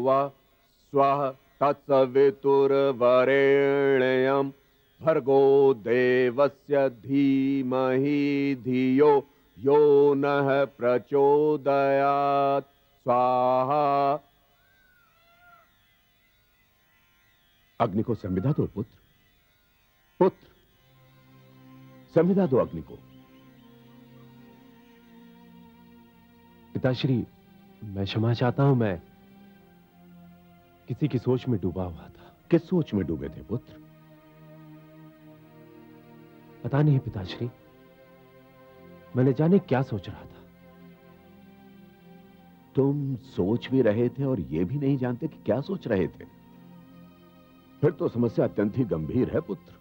वा स्वः तत्सवितुर्वरेण्यं भर्गो देवस्य धीमहि धियो यो नः प्रचोदयात् स्वाहा। अग्नि को संविदा दो पुत्र, पुत्र संविदा दो अग्नि को। पिताश्री, मैं क्षमा चाहता हूं, मैं किसी की सोच में डूबा हुआ था। किस सोच में डूबे थे पुत्र? पता नहीं पिताश्री, मैंने जाने क्या सोच रहा था। तुम सोच भी रहे थे और यह भी नहीं जानते कि क्या सोच रहे थे? फिर तो समस्या अत्यंत ही गंभीर है पुत्र,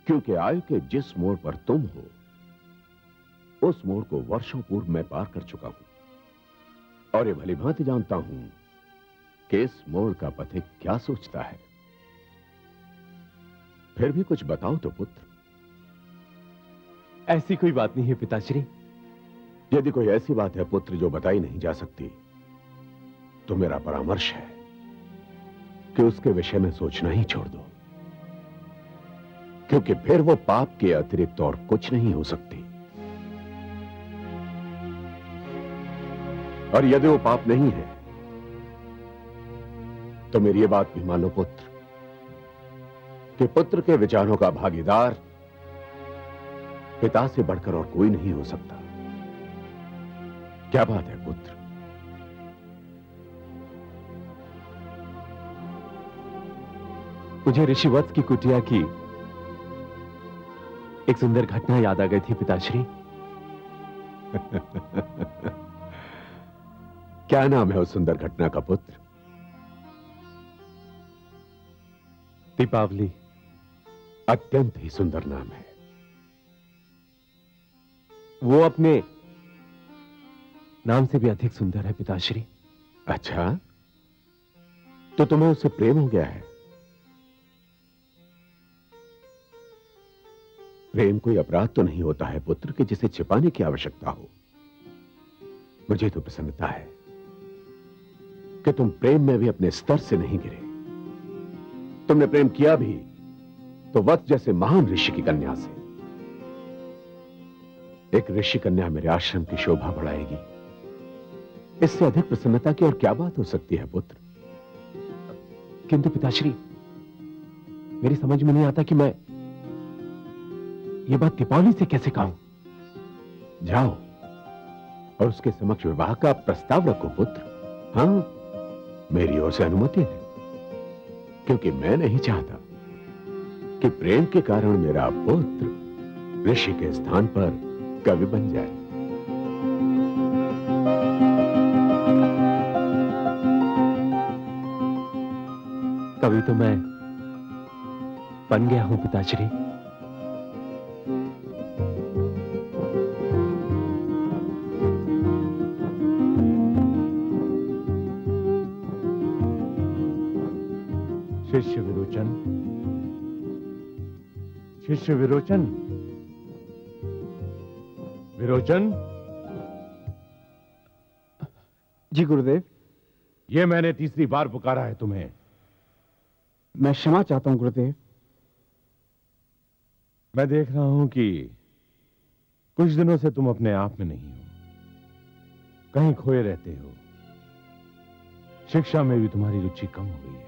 क्योंकि आयु के जिस मोड़ पर तुम हो उस मोड़ को वर्षों पूर्व मैं पार कर चुका हूं और ये भली भांति जानता हूं कि इस मोड़ का पथिक क्या सोचता है। फिर भी कुछ बताओ तो पुत्र। ऐसी कोई बात नहीं है पिताश्री। यदि कोई ऐसी बात है पुत्र जो बताई नहीं जा सकती, तो मेरा परामर्श है कि उसके विषय में सोचना ही छोड़ दो, क्योंकि फिर वो पाप के अतिरिक्त और कुछ नहीं हो सकती। और यदि वो पाप नहीं है तो मेरी ये बात भी मानो पुत्र कि पुत्र के विचारों का भागीदार पिता से बढ़कर और कोई नहीं हो सकता। क्या बात है पुत्र? मुझे ऋषिवत्स की कुटिया की एक सुंदर घटना याद आ गई थी पिताश्री। क्या नाम है उस सुंदर घटना का पुत्र? दीपावली। अत्यंत ही सुंदर नाम है। वो अपने नाम से भी अधिक सुंदर है पिताश्री। अच्छा, तो तुम्हें उससे प्रेम हो गया है? प्रेम कोई अपराध तो नहीं होता है पुत्र कि जिसे छिपाने की आवश्यकता हो। मुझे तो प्रसन्नता है कि तुम प्रेम में भी अपने स्तर से नहीं गिरे। तुमने प्रेम किया भी तो वत्स जैसे महान ऋषि की कन्या से। एक ऋषि कन्या मेरे आश्रम की शोभा बढ़ाएगी, इससे अधिक प्रसन्नता की और क्या बात हो सकती है पुत्र? किंतु पिताश्री, मेरी समझ में नहीं आता कि मैं ये बात दीपावली से कैसे कहूं। जाओ और उसके समक्ष विवाह का प्रस्ताव रखो पुत्र। हां, मेरी ओर से अनुमति है, क्योंकि मैं नहीं चाहता कि प्रेम के कारण मेरा पुत्र ऋषि के स्थान पर कवि बन जाए। कवि तो मैं बन गया हूं पिताश्री। शिष्य विरोचन, शिष्य विरोचन, विरोचन। जी गुरुदेव। ये मैंने तीसरी बार पुकारा है तुम्हें। मैं क्षमा चाहता हूं गुरुदेव। मैं देख रहा हूं कि कुछ दिनों से तुम अपने आप में नहीं हो, कहीं खोए रहते हो। शिक्षा में भी तुम्हारी रुचि कम हो गई है।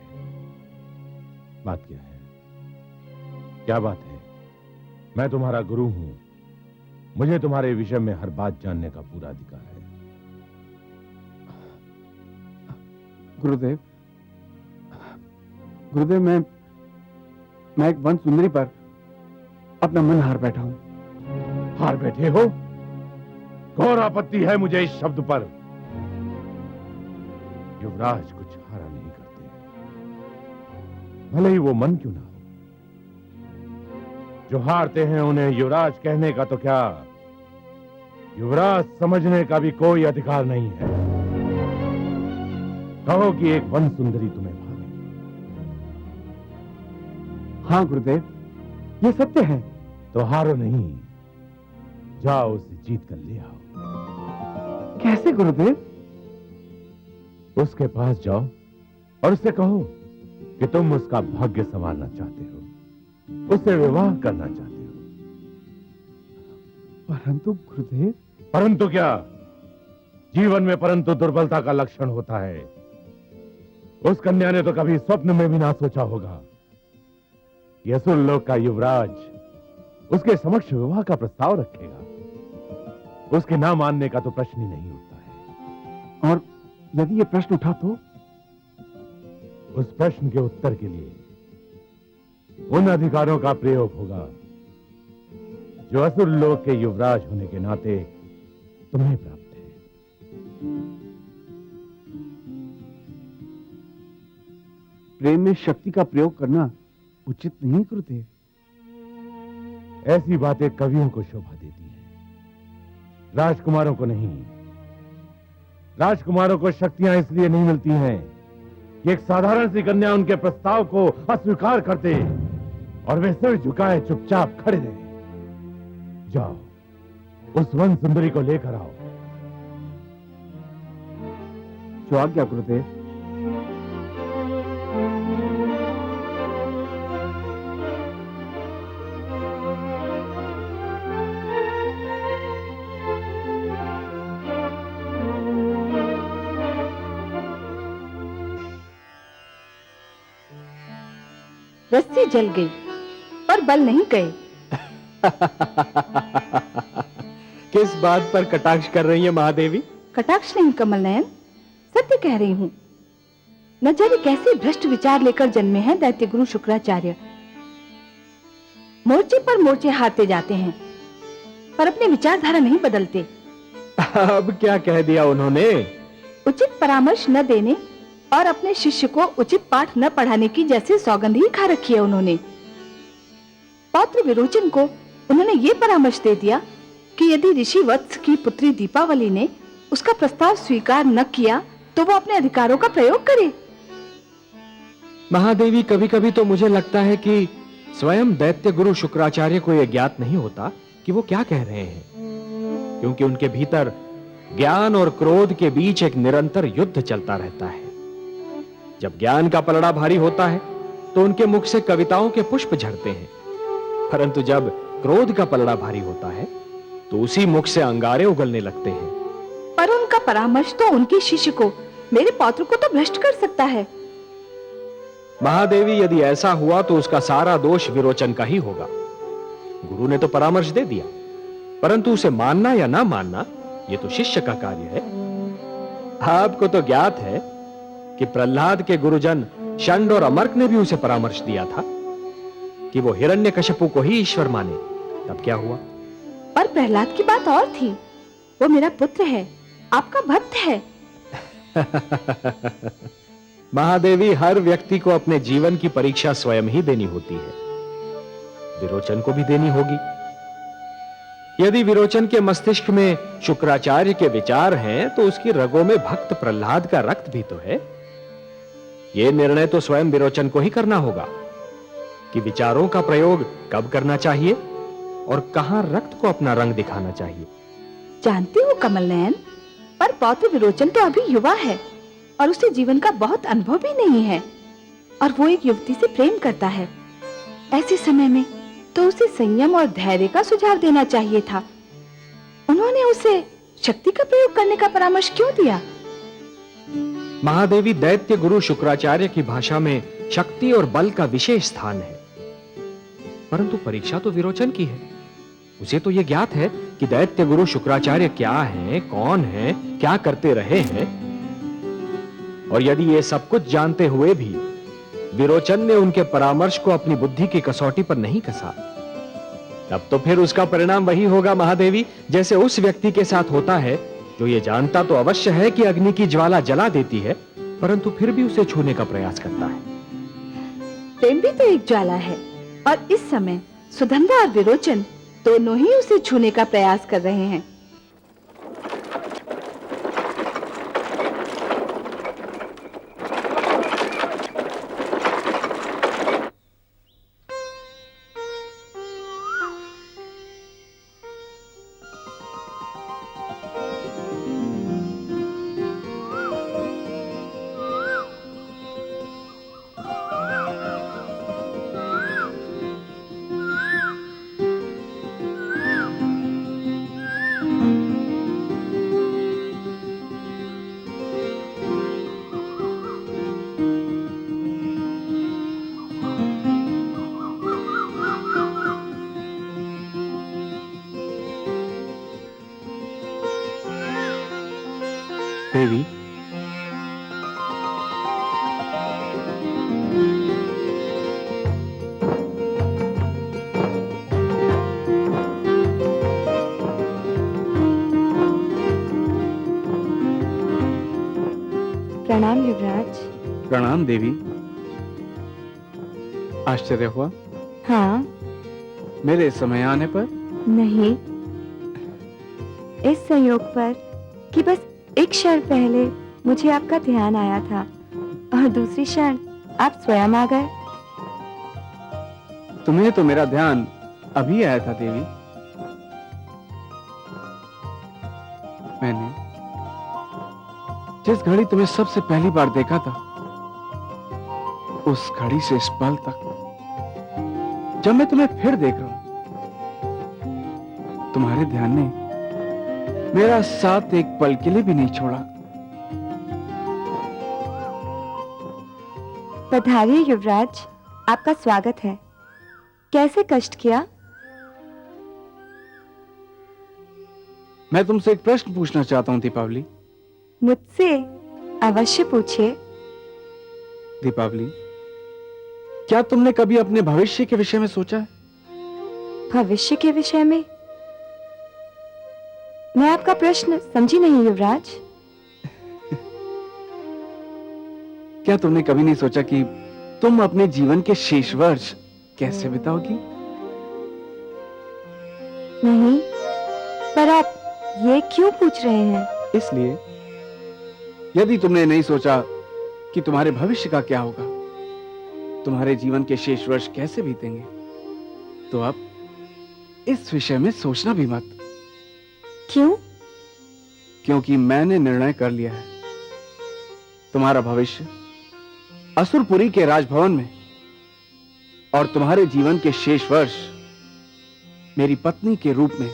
बात क्या है? क्या बात है? मैं तुम्हारा गुरु हूं, मुझे तुम्हारे विषय में हर बात जानने का पूरा अधिकार है। गुरुदेव, गुरुदेव, मैं एक वन सुंदरी पर अपना मन हार बैठा हूं। हार बैठे हो? घोर आपत्ति है मुझे इस शब्द पर। युवराज कुछ हारा नहीं करते, भले ही वो मन क्यों ना हो। जो हारते हैं उन्हें युवराज कहने का तो क्या, युवराज समझने का भी कोई अधिकार नहीं है। कहो कि एक वन सुंदरी तुम्हें भावे। हाँ गुरुदेव, ये सत्य है। तो हारो नहीं, जाओ उसे जीत कर ले आओ। कैसे गुरुदेव? उसके पास जाओ और उससे कहो कि तुम उसका भाग्य संवारना चाहते हो, उससे विवाह करना चाहते हो। परंतु गुरुदेव। परंतु क्या? जीवन में परंतु दुर्बलता का लक्षण होता है। उस कन्या ने तो कभी स्वप्न में भी ना सोचा होगा कि असुर लोक का युवराज उसके समक्ष विवाह का प्रस्ताव रखेगा। उसके ना मानने का तो प्रश्न ही नहीं उठता है। और यदि ये प्रश्न उठा तो? उस प्रश्न के उत्तर के लिए उन अधिकारों का प्रयोग होगा जो असुर लोक के युवराज होने के नाते तुम्हें प्राप्त है। प्रेम में शक्ति का प्रयोग करना उचित नहीं गुरुदेव। ऐसी बातें कवियों को शोभा देती हैं, राजकुमारों को नहीं। राजकुमारों को शक्तियां इसलिए नहीं मिलती हैं कि एक साधारण सी कन्या उनके प्रस्ताव को अस्वीकार कर दे और वे सिर झुकाए चुपचाप खड़े रहे। जाओ, उस वन सुंदरी को लेकर आओ। जो आज्ञा गुरुदेव। रस्सी जल गई पर बल नहीं गए। किस बात पर कटाक्ष कर रही है महादेवी? कटाक्ष नहीं कमल नयन, सत्य कह रही हूँ। न जाने कैसे भ्रष्ट विचार लेकर जन्मे हैं दैत्य गुरु शुक्राचार्य। मोर्चे पर मोर्चे हारते जाते हैं पर अपनी विचारधारा नहीं बदलते। अब क्या कह दिया उन्होंने? उचित परामर्श न देने और अपने शिष्य को उचित पाठ न पढ़ाने की जैसे सौगंध ही खा रखी है उन्होंने। पौत्र विरोचन को उन्होंने ये परामर्श दे दिया कि यदि ऋषि वत्स की पुत्री दीपावली ने उसका प्रस्ताव स्वीकार न किया तो वो अपने अधिकारों का प्रयोग करे। महादेवी, कभी कभी तो मुझे लगता है कि स्वयं दैत्य गुरु शुक्राचार्य को यह ज्ञात नहीं होता कि वो क्या कह रहे हैं, क्योंकि उनके भीतर ज्ञान और क्रोध के बीच एक निरंतर युद्ध चलता रहता है। जब ज्ञान का पलड़ा भारी होता है तो उनके मुख से कविताओं के पुष्प झड़ते हैं, परंतु जब क्रोध का पलड़ा भारी होता है तो उसी मुख से अंगारे उगलने लगते हैं। पर उनका परामर्श तो उनके शिष्य को, मेरे पौत्र को तो भ्रष्ट कर सकता है। महादेवी, यदि ऐसा हुआ तो उसका सारा दोष विरोचन का ही होगा। गुरु ने तो परामर्श दे दिया, परंतु उसे मानना या ना मानना यह तो शिष्य का कार्य है। आपको तो ज्ञात है कि प्रहलाद के गुरुजन शंड और अमर्क ने भी उसे परामर्श दिया था कि वो हिरण्यकशिपु को ही ईश्वर माने। तब क्या हुआ? पर प्रहलाद की बात और थी। वो मेरा पुत्र है, आपका भक्त है। महादेवी, हर व्यक्ति को अपने जीवन की परीक्षा स्वयं ही देनी होती है। विरोचन को भी देनी होगी। यदि विरोचन के मस्तिष्क में शुक्राचार्य के विचार हैं तो उसकी रगों में भक्त प्रहलाद का रक्त भी तो है। यह निर्णय तो स्वयं विरोचन को ही करना होगा कि विचारों का प्रयोग कब करना चाहिए और कहां रक्त को अपना रंग दिखाना चाहिए। जानती हूँ कमल नयन, पर पौत्र विरोचन तो अभी युवा है और उसे जीवन का बहुत अनुभव भी नहीं है, और वो एक युवती से प्रेम करता है। ऐसे समय में तो उसे संयम और धैर्य का सुझाव देना चाहिए था। उन्होंने उसे शक्ति का प्रयोग करने का परामर्श क्यों दिया? महादेवी, दैत्य गुरु शुक्राचार्य की भाषा में शक्ति और बल का विशेष स्थान है, परंतु परीक्षा तो विरोचन की है। उसे तो यह ज्ञात है कि दैत्य गुरु शुक्राचार्य क्या हैं, कौन हैं, क्या करते रहे हैं, और यदि ये सब कुछ जानते हुए भी विरोचन ने उनके परामर्श को अपनी बुद्धि की कसौटी पर नहीं कसा, तब तो फिर उसका परिणाम वही होगा महादेवी, जैसे उस व्यक्ति के साथ होता है जो ये जानता तो अवश्य है कि अग्नि की ज्वाला जला देती है, परंतु फिर भी उसे छूने का प्रयास करता है। प्रेम भी तो एक ज्वाला है, और इस समय सुगंधा और विरोचन दोनों ही उसे छूने का प्रयास कर रहे हैं। देवी, प्रणाम युवराज। प्रणाम देवी। आश्चर्य हुआ हाँ। मेरे इस समय आने पर? नहीं, इस संयोग पर कि बस एक क्षण पहले मुझे आपका ध्यान आया था और दूसरी क्षण आप स्वयं आ गए। तुम्हें तो मेरा ध्यान अभी आया था देवी। मैंने जिस घड़ी तुम्हें सबसे पहली बार देखा था, उस घड़ी से इस पल तक जब मैं तुम्हें फिर देख रहा हूं, तुम्हारे ध्यान ने मेरा साथ एक पल के लिए भी नहीं छोड़ा। पधारिए युवराज, आपका स्वागत है। कैसे कष्ट किया? मैं तुमसे एक प्रश्न पूछना चाहता हूं दीपावली। मुझसे? अवश्य पूछिए। दीपावली, क्या तुमने कभी अपने भविष्य के विषय में सोचा है? भविष्य के विषय में? मैं आपका प्रश्न समझी नहीं युवराज। क्या तुमने कभी नहीं सोचा कि तुम अपने जीवन के शेष वर्ष कैसे बिताओगी? नहीं, पर आप ये क्यों पूछ रहे हैं? इसलिए, यदि तुमने नहीं सोचा कि तुम्हारे भविष्य का क्या होगा, तुम्हारे जीवन के शेष वर्ष कैसे बीतेंगे, तो अब इस विषय में सोचना भी मत। क्यों? क्योंकि मैंने निर्णय कर लिया है। तुम्हारा भविष्य असुरपुरी के राजभवन में और तुम्हारे जीवन के शेष वर्ष मेरी पत्नी के रूप में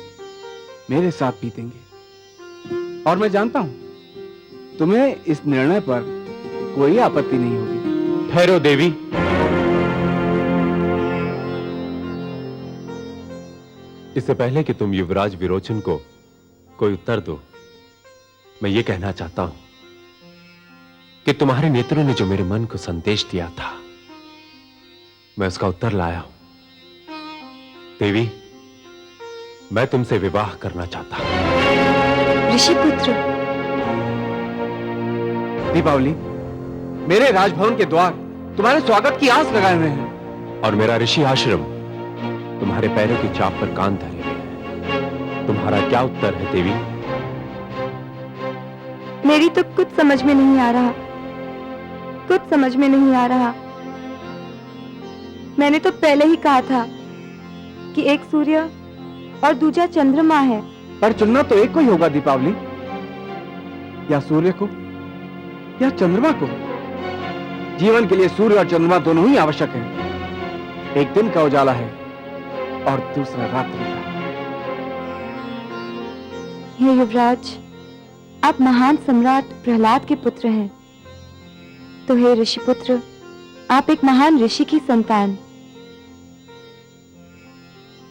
मेरे साथ बीतेंगे। और मैं जानता हूं तुम्हें इस निर्णय पर कोई आपत्ति नहीं होगी। ठहरो देवी। इससे पहले कि तुम युवराज विरोचन को कोई उत्तर दो, मैं ये कहना चाहता हूं कि तुम्हारे नेत्रों ने जो मेरे मन को संदेश दिया था, मैं उसका उत्तर लाया हूं। देवी, मैं तुमसे विवाह करना चाहता हूं। ऋषिपुत्र। दीपावली, मेरे राजभवन के द्वार तुम्हारे स्वागत की आस लगाए हुए हैं और मेरा ऋषि आश्रम तुम्हारे पैरों की चाप पर कान धरे हुए है। तुम्हारा क्या उत्तर है देवी? मेरी तो कुछ समझ में नहीं आ रहा, कुछ समझ में नहीं आ रहा। मैंने तो पहले ही कहा था कि एक सूर्य और दूसरा चंद्रमा है। पर चुनना तो एक को ही होगा दीपावली, या सूर्य को या चंद्रमा को। जीवन के लिए सूर्य और चंद्रमा दोनों ही आवश्यक हैं। एक दिन का उजाला है और दूसरा रात्रि का। हे युवराज, आप महान सम्राट प्रहलाद के पुत्र हैं, तो हे ऋषिपुत्र, आप एक महान ऋषि की संतान।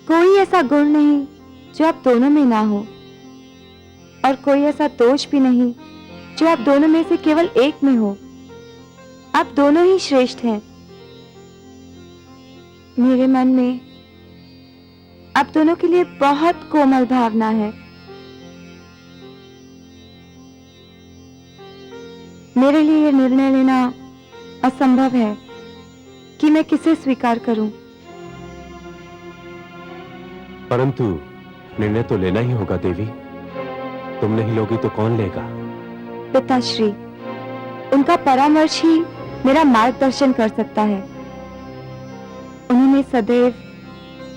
कोई ऐसा गुण नहीं जो आप दोनों में ना हो, और कोई ऐसा दोष भी नहीं जो आप दोनों में से केवल एक में हो। आप दोनों ही श्रेष्ठ हैं। मेरे मन में आप दोनों के लिए बहुत कोमल भावना है। मेरे लिए यह निर्णय लेना असंभव है कि मैं किसे स्वीकार करूं। परंतु निर्णय तो लेना ही होगा देवी। तुम नहीं लोगी तो कौन लेगा? पिताश्री, उनका परामर्श ही मेरा मार्गदर्शन कर सकता है। उन्होंने सदैव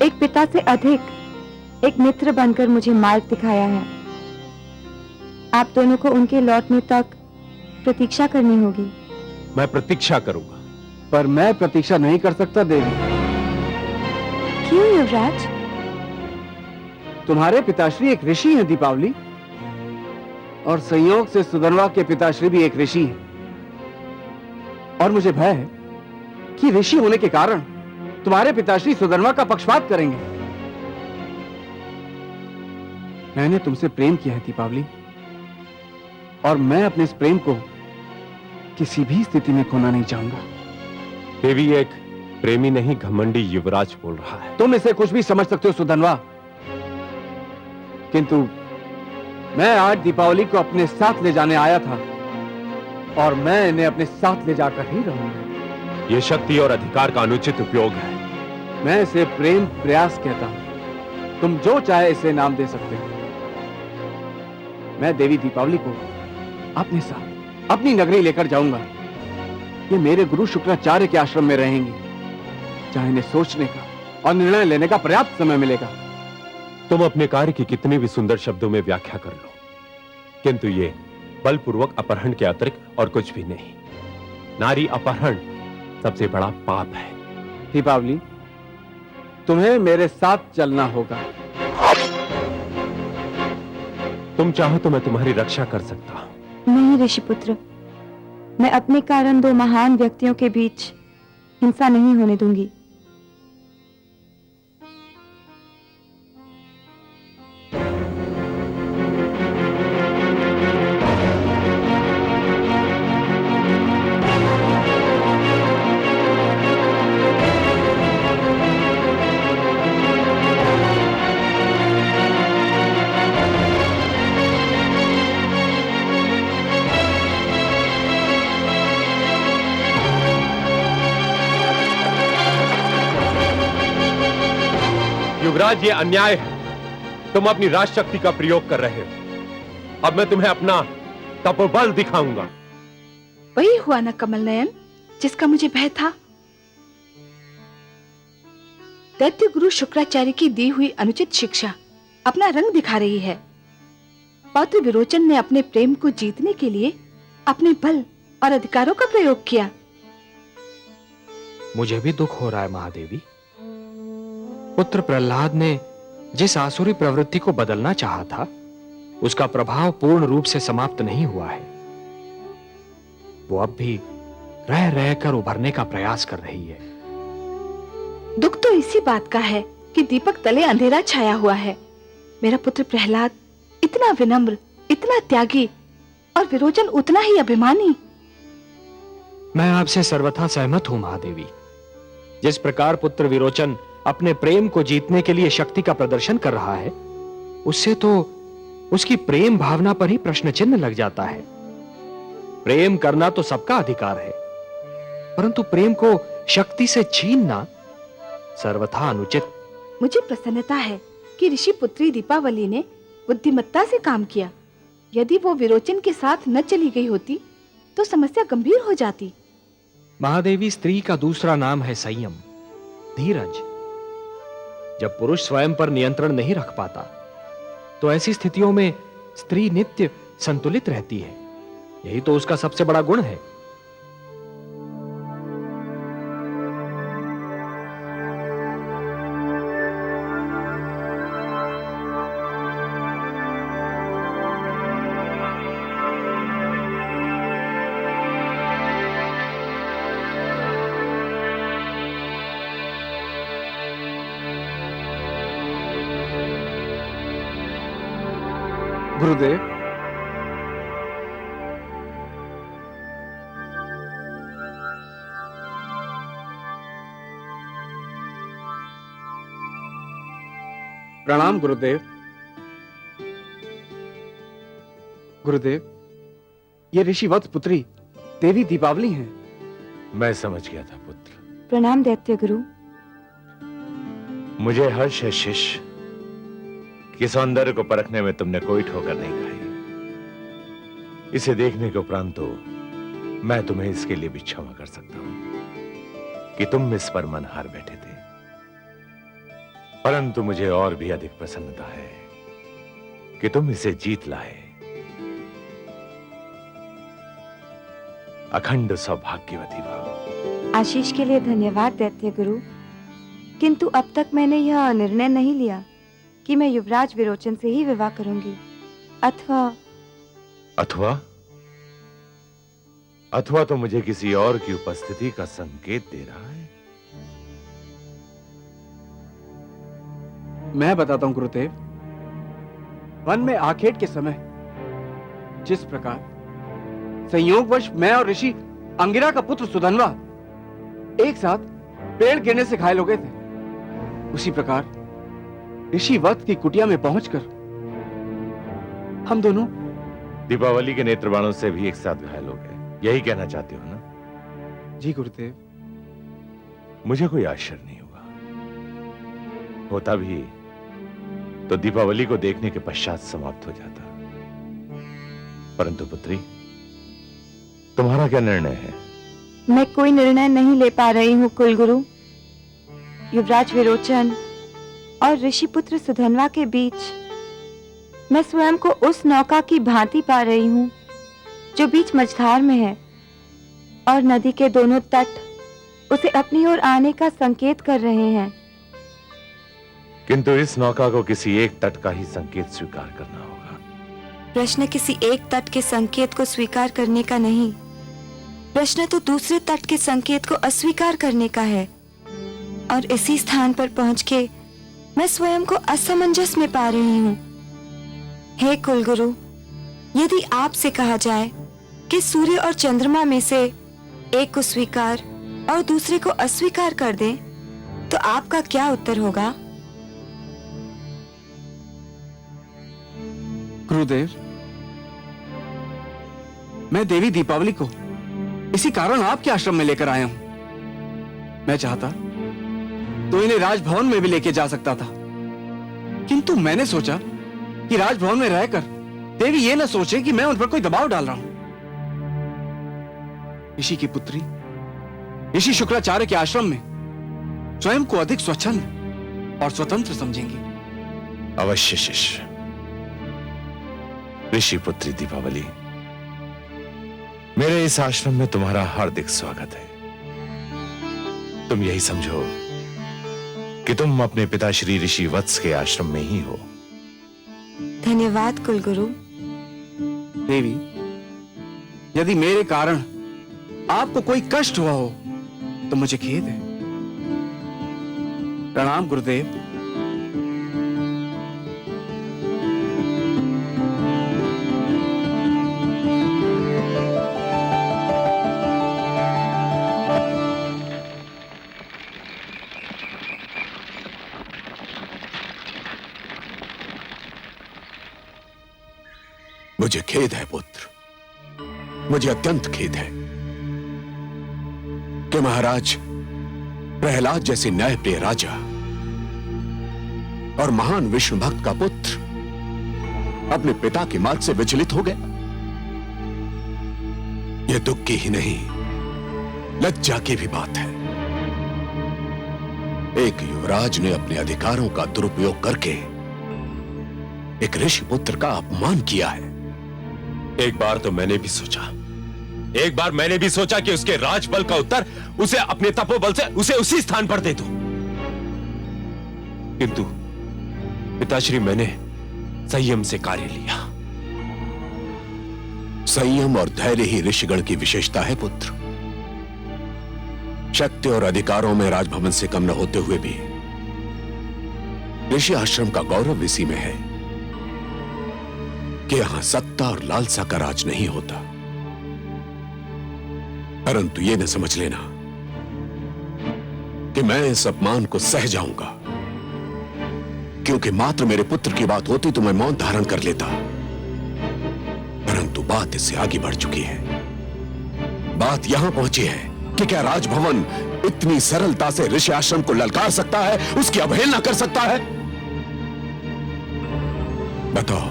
एक पिता से अधिक एक मित्र बनकर मुझे मार्ग दिखाया है। आप दोनों को उनके लौटने तक प्रतीक्षा करनी होगी। मैं प्रतीक्षा करूंगा। पर मैं प्रतीक्षा नहीं कर सकता देवी। क्यों युवराज? तुम्हारे पिताश्री एक ऋषि हैं दीपावली, और संयोग से सुधनवा के पिताश्री भी एक ऋषि हैं। और मुझे भय है कि ऋषि होने के कारण तुम्हारे पिताश्री सुधनवा का पक्षपात करेंगे। मैंने तुमसे प्रेम किया है दीपावली, और मैं अपने इस प्रेम को किसी भी स्थिति में खोना नहीं चाहूंगा। देवी, एक प्रेमी नहीं घमंडी युवराज बोल रहा है। तुम इसे कुछ भी समझ सकते हो सुधनवा, किंतु मैं आज दीपावली को अपने साथ ले जाने आया था और मैं इन्हें अपने साथ ले जाकर ही रहूंगा। यह शक्ति और अधिकार का अनुचित उपयोग है। मैं इसे प्रेम प्रयास कहता हूं। तुम जो चाहे इसे नाम दे सकते हो। मैं देवी दीपावली को अपने साथ अपनी नगरी लेकर जाऊंगा। ये मेरे गुरु शुक्राचार्य के आश्रम में रहेंगी, जहां इन्हें सोचने का और निर्णय लेने का पर्याप्त समय मिलेगा। तुम अपने कार्य की कितनी भी सुंदर शब्दों में व्याख्या कर लो, किंतु ये बलपूर्वक अपहरण के अतिरिक्त और कुछ भी नहीं। नारी अपहरण सबसे बड़ा पाप है। दीपावली, तुम्हें मेरे साथ चलना होगा। तुम चाहो तो मैं तुम्हारी रक्षा कर सकता हूं। नहीं ऋषिपुत्र, मैं अपने कारण दो महान व्यक्तियों के बीच हिंसा नहीं होने दूंगी। युवराज, ये अन्याय है। तुम अपनी राजशक्ति का प्रयोग कर रहे हो। अब मैं तुम्हें अपना तपोबल दिखाऊंगा। वही हुआ ना कमल नयन, जिसका मुझे भय था। दैत्य गुरु शुक्राचार्य की दी हुई अनुचित शिक्षा अपना रंग दिखा रही है। पौत्र विरोचन ने अपने प्रेम को जीतने के लिए अपने बल और अधिकारों का प्रयोग किया। मुझे भी दुख हो रहा है महादेवी। पुत्र प्रहलाद ने जिस आसुरी प्रवृत्ति को बदलना चाहा था, उसका प्रभाव पूर्ण रूप से समाप्त नहीं हुआ है। वो अब भी रह रहकर उभरने का प्रयास कर रही है। दुख तो इसी बात का है कि दीपक तले अंधेरा छाया हुआ है। मेरा पुत्र प्रहलाद इतना विनम्र, इतना त्यागी, और विरोचन उतना ही अभिमानी। मैं आपसे सर्वथा सहमत हूं महादेवी। जिस प्रकार पुत्र विरोचन अपने प्रेम को जीतने के लिए शक्ति का प्रदर्शन कर रहा है, उससे तो उसकी प्रेम भावना पर ही प्रश्न चिन्ह लग जाता है। प्रेम करना तो सबका अधिकार है, परंतु प्रेम को शक्ति से छीनना सर्वथा अनुचित। मुझे प्रसन्नता है कि ऋषि पुत्री दीपावली ने बुद्धिमत्ता से काम किया। यदि वो विरोचन के साथ न चली गई होती तो समस्या गंभीर हो जाती। महादेवी, स्त्री का दूसरा नाम है संयम, धीरज। जब पुरुष स्वयं पर नियंत्रण नहीं रख पाता, तो ऐसी स्थितियों में स्त्री नित्य संतुलित रहती है। यही तो उसका सबसे बड़ा गुण है। गुरुदेव, प्रणाम गुरुदेव। गुरुदेव, ये ऋषिवत पुत्री देवी दीपावली हैं। मैं समझ गया था पुत्र। प्रणाम दैत्य गुरु। मुझे हर्ष है शिष्य कि सौंदर्य को परखने में तुमने कोई ठोकर नहीं खाई। इसे देखने के उपरांत तो मैं तुम्हें इसके लिए भी क्षमा कर सकता हूं कि तुम इस पर मन हार बैठे थे। परंतु मुझे और भी अधिक प्रसन्नता है कि तुम इसे जीत लाए। अखंड सौभाग्यवती भव। आशीष के लिए धन्यवाद दैत्य गुरु, किंतु अब तक मैंने यह निर्णय नहीं लिया कि मैं युवराज विरोचन से ही विवाह करूंगी, अथवा अथवा तो मुझे किसी और की उपस्थिति का संकेत दे रहा है। मैं बताता हूं गुरुदेव। वन में आखेट के समय जिस प्रकार संयोगवश मैं और ऋषि अंगिरा का पुत्र सुधनवा एक साथ पेड़ गिरने से घायल हो गए थे। उसी प्रकार ऋषि वत्स की कुटिया में पहुंचकर हम दोनों दीपावली के नेत्र बाणों से भी एक साथ घायल हो गए, यही कहना चाहते हो ना? जी गुरुदेव। मुझे कोई आश्चर्य नहीं हुआ, होता भी तो दीपावली को देखने के पश्चात समाप्त हो जाता। परंतु पुत्री, तुम्हारा क्या निर्णय है? मैं कोई निर्णय नहीं ले पा रही हूँ कुलगुरु। युवराज विरोचन और ऋषिपुत्र सुधनवा के बीच मैं स्वयं को उस नौका की भांति पा रही हूँ जो बीच मझधार में है और नदी के दोनों तट उसे अपनी ओर आने का संकेत कर रहे हैं। किंतु इस नौका को किसी एक तट का ही संकेत स्वीकार करना होगा। प्रश्न किसी एक तट के संकेत को स्वीकार करने का नहीं, प्रश्न तो दूसरे तट के संकेत को अस्वीकार करने का है। और इसी स्थान पर पहुंच के मैं स्वयं को असमंजस में पा रही हूँ। हे कुलगुरु, यदि आपसे कहा जाए कि सूर्य और चंद्रमा में से एक को स्वीकार और दूसरे को अस्वीकार कर दें, तो आपका क्या उत्तर होगा? गुरुदेव, मैं देवी दीपावली को इसी कारण आपके आश्रम में लेकर आया हूं। मैं चाहता तो इन्हें राजभवन में भी लेके जा सकता था, किंतु मैंने सोचा कि राजभवन में रहकर देवी ये न सोचे कि मैं उन पर कोई दबाव डाल रहा हूं। ऋषि की पुत्री ऋषि शुक्राचार्य के आश्रम में स्वयं को अधिक स्वच्छंद और स्वतंत्र समझेंगी। अवश्य शिष्य। ऋषि पुत्री दीपावली, मेरे इस आश्रम में तुम्हारा हार्दिक स्वागत है। तुम यही समझो कि तुम अपने पिता श्री ऋषि वत्स के आश्रम में ही हो। धन्यवाद कुलगुरु। देवी, यदि मेरे कारण आपको कोई कष्ट हुआ हो तो मुझे खेद है। प्रणाम गुरुदेव। मुझे खेद है पुत्र, मुझे अत्यंत खेद है कि महाराज प्रहलाद जैसे न्यायप्रिय राजा और महान विष्णु भक्त का पुत्र अपने पिता के मार्ग से विचलित हो गया। यह दुख की ही नहीं, लज्जा की भी बात है। एक युवराज ने अपने अधिकारों का दुरुपयोग करके एक ऋषि पुत्र का अपमान किया है। एक बार तो मैंने भी सोचा कि उसके राजबल का उत्तर उसे अपने तपोबल से उसे उसी स्थान पर दे दूं। किंतु पिताश्री, मैंने संयम से कार्य लिया। संयम और धैर्य ही ऋषिगण की विशेषता है पुत्र। शक्ति और अधिकारों में राजभवन से कम न होते हुए भी ऋषि आश्रम का गौरव इसी में है कि यहां सत्ता और लालसा का राज नहीं होता। परंतु यह न समझ लेना कि मैं इस अपमान को सह जाऊंगा, क्योंकि मात्र मेरे पुत्र की बात होती तो मैं मौन धारण कर लेता। परंतु बात इससे आगे बढ़ चुकी है। बात यहां पहुंची है कि क्या राजभवन इतनी सरलता से ऋषि आश्रम को ललकार सकता है, उसकी अवहेलना कर सकता है? बताओ।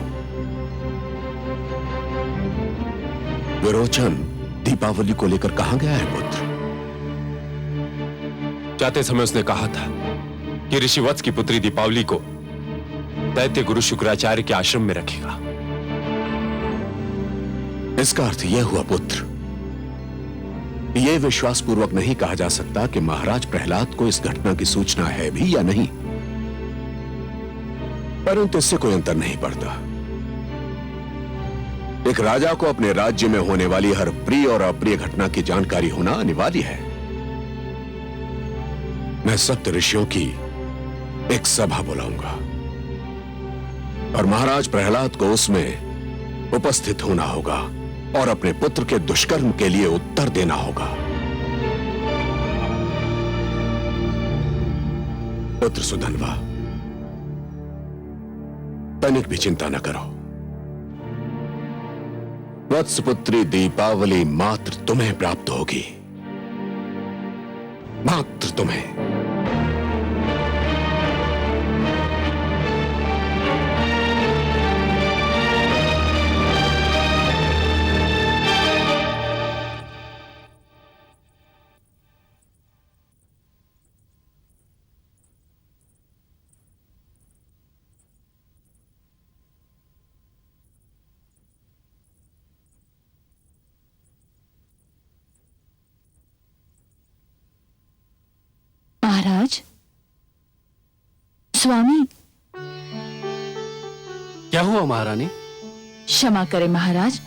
विरोचन दीपावली को लेकर कहां गया है पुत्र? जाते समय उसने कहा था कि ऋषि वत्स की पुत्री दीपावली को दैत्य गुरु शुक्राचार्य के आश्रम में रखेगा। इसका अर्थ यह हुआ पुत्र, यह विश्वासपूर्वक नहीं कहा जा सकता कि महाराज प्रहलाद को इस घटना की सूचना है भी या नहीं। परंतु इससे कोई अंतर नहीं पड़ता। एक राजा को अपने राज्य में होने वाली हर प्रिय और अप्रिय घटना की जानकारी होना अनिवार्य है। मैं सप्त ऋषियों की एक सभा बुलाऊंगा और महाराज प्रहलाद को उसमें उपस्थित होना होगा। और अपने पुत्र के दुष्कर्म के लिए उत्तर देना होगा। पुत्र सुधन्वा, तनिक भी चिंता न करो। वत्सपुत्री दीपावली मात्र तुम्हें प्राप्त होगी, मात्र तुम्हें। महाराज, स्वामी। क्या हुआ महारानी? क्षमा करें महाराज,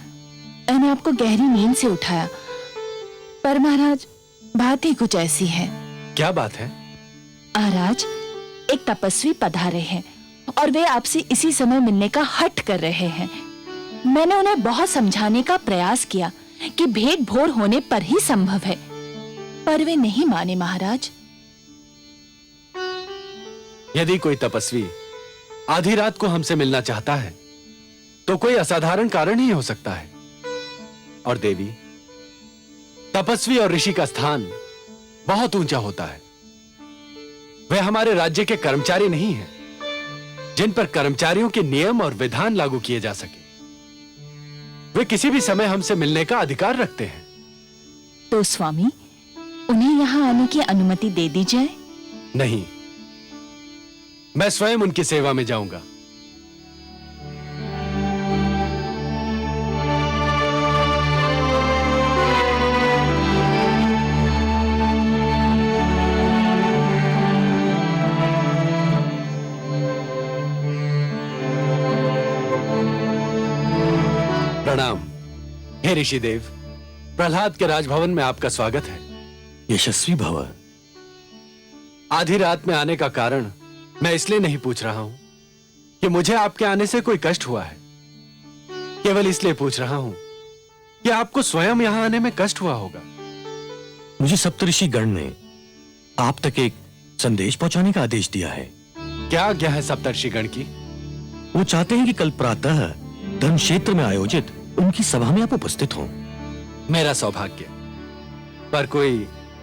मैंने आपको गहरी नींद से उठाया, पर महाराज बात ही कुछ ऐसी है। क्या बात है? महाराज, एक तपस्वी पधारे हैं और वे आपसे इसी समय मिलने का हठ कर रहे हैं। मैंने उन्हें बहुत समझाने का प्रयास किया कि भेंट भोर होने पर ही संभव है, पर वे नहीं माने महाराज। यदि कोई तपस्वी आधी रात को हमसे मिलना चाहता है तो कोई असाधारण कारण ही हो सकता है। और देवी, तपस्वी और ऋषि का स्थान बहुत ऊंचा होता है। वे हमारे राज्य के कर्मचारी नहीं हैं जिन पर कर्मचारियों के नियम और विधान लागू किए जा सके। वे किसी भी समय हमसे मिलने का अधिकार रखते हैं। तो स्वामी, उन्हें यहाँ आने की अनुमति दे दी जाए? नहीं, मैं स्वयं उनकी सेवा में जाऊंगा। प्रणाम। हे ऋषिदेव, प्रहलाद के राजभवन में आपका स्वागत है। यशस्वी भव। आधी रात में आने का कारण मैं इसलिए नहीं पूछ रहा हूं कि मुझे आपके आने से कोई कष्ट हुआ है, केवल इसलिए पूछ रहा हूं कि आपको स्वयं यहां आने में कष्ट हुआ होगा। मुझे सप्तऋषि गण ने आप तक एक संदेश पहुंचाने का आदेश दिया है। क्या आज्ञा है सप्तऋषि गण की? वो चाहते हैं कि कल प्रातः धर्म क्षेत्र में आयोजित उनकी सभा में आप उपस्थित हों। मेरा सौभाग्य। पर कोई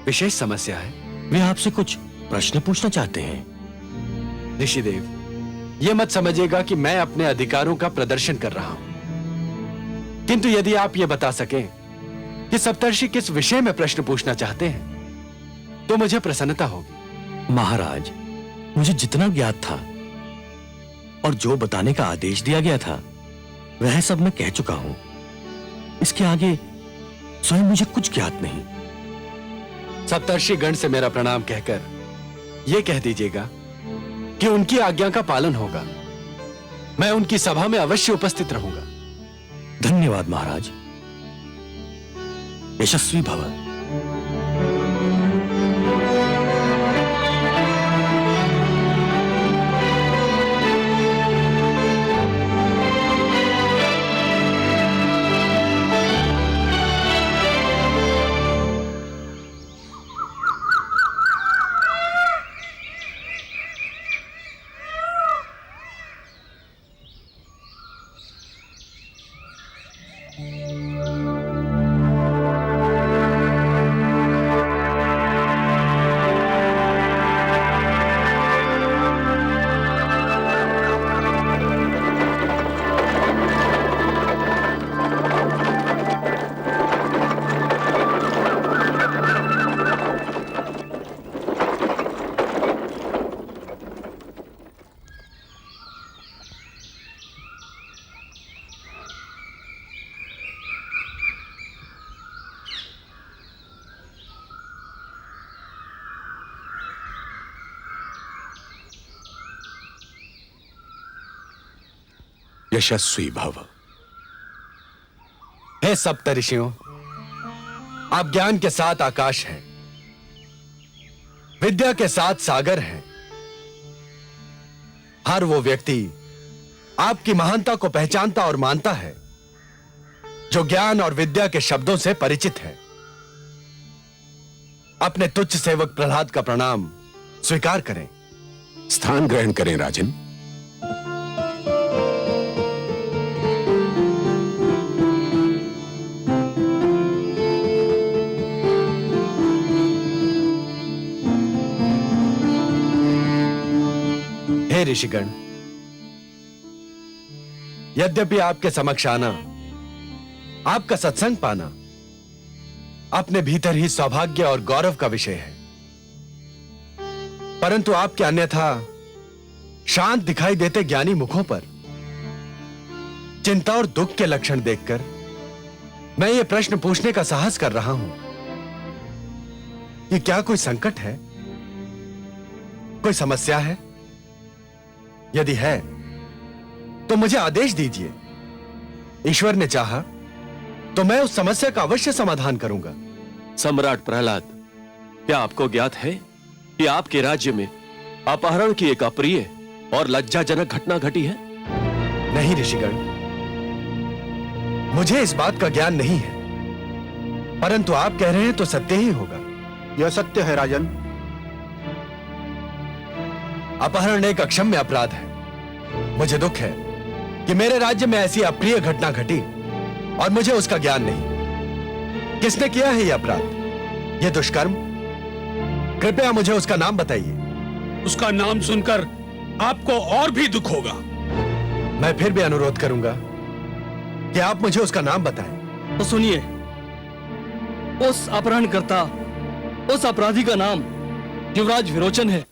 विशेष समस्या है? वे आपसे कुछ प्रश्न पूछना चाहते हैं। ऋषिदेव, यह मत समझिएगा कि मैं अपने अधिकारों का प्रदर्शन कर रहा हूं, किंतु यदि आप यह बता सकें कि सप्तर्षि किस विषय में प्रश्न पूछना चाहते हैं तो मुझे प्रसन्नता होगी। महाराज, मुझे जितना ज्ञात था और जो बताने का आदेश दिया गया था वह सब मैं कह चुका हूं। इसके आगे स्वयं मुझे कुछ ज्ञात नहीं। सप्तर्षि गण से मेरा प्रणाम कहकर यह कह दीजिएगा कि उनकी आज्ञा का पालन होगा। मैं उनकी सभा में अवश्य उपस्थित रहूंगा। धन्यवाद महाराज। यशस्वी भव। यशस्वी भव। हे सप्तऋषियों, आप ज्ञान के साथ आकाश हैं, विद्या के साथ सागर हैं। हर वो व्यक्ति आपकी महानता को पहचानता और मानता है जो ज्ञान और विद्या के शब्दों से परिचित है। अपने तुच्छ सेवक प्रहलाद का प्रणाम स्वीकार करें। स्थान ग्रहण करें राजन। हे ऋषिगण, यद्यपि आपके समक्ष आना, आपका सत्संग पाना अपने भीतर ही सौभाग्य और गौरव का विषय है, परंतु आपके अन्यथा शांत दिखाई देते ज्ञानी मुखों पर चिंता और दुख के लक्षण देखकर मैं ये प्रश्न पूछने का साहस कर रहा हूं कि क्या कोई संकट है, कोई समस्या है? यदि है तो मुझे आदेश दीजिए। ईश्वर ने चाहा तो मैं उस समस्या का अवश्य समाधान करूंगा। सम्राट प्रहलाद, क्या आपको ज्ञात है कि आपके राज्य में अपहरण की एक अप्रिय और लज्जाजनक घटना घटी है? नहीं ऋषिगण, मुझे इस बात का ज्ञान नहीं है, परंतु आप कह रहे हैं तो सत्य ही होगा। यह सत्य है राजन। अपहरण एक अक्षम्य अपराध है। मुझे दुख है कि मेरे राज्य में ऐसी अप्रिय घटना घटी और मुझे उसका ज्ञान नहीं। किसने किया है यह अपराध, यह दुष्कर्म? कृपया मुझे उसका नाम बताइए। उसका नाम सुनकर आपको और भी दुख होगा। मैं फिर भी अनुरोध करूंगा कि आप मुझे उसका नाम बताएं। तो सुनिए, उस अपहरणकर्ता, उस अपराधी का नाम युवराज विरोचन है।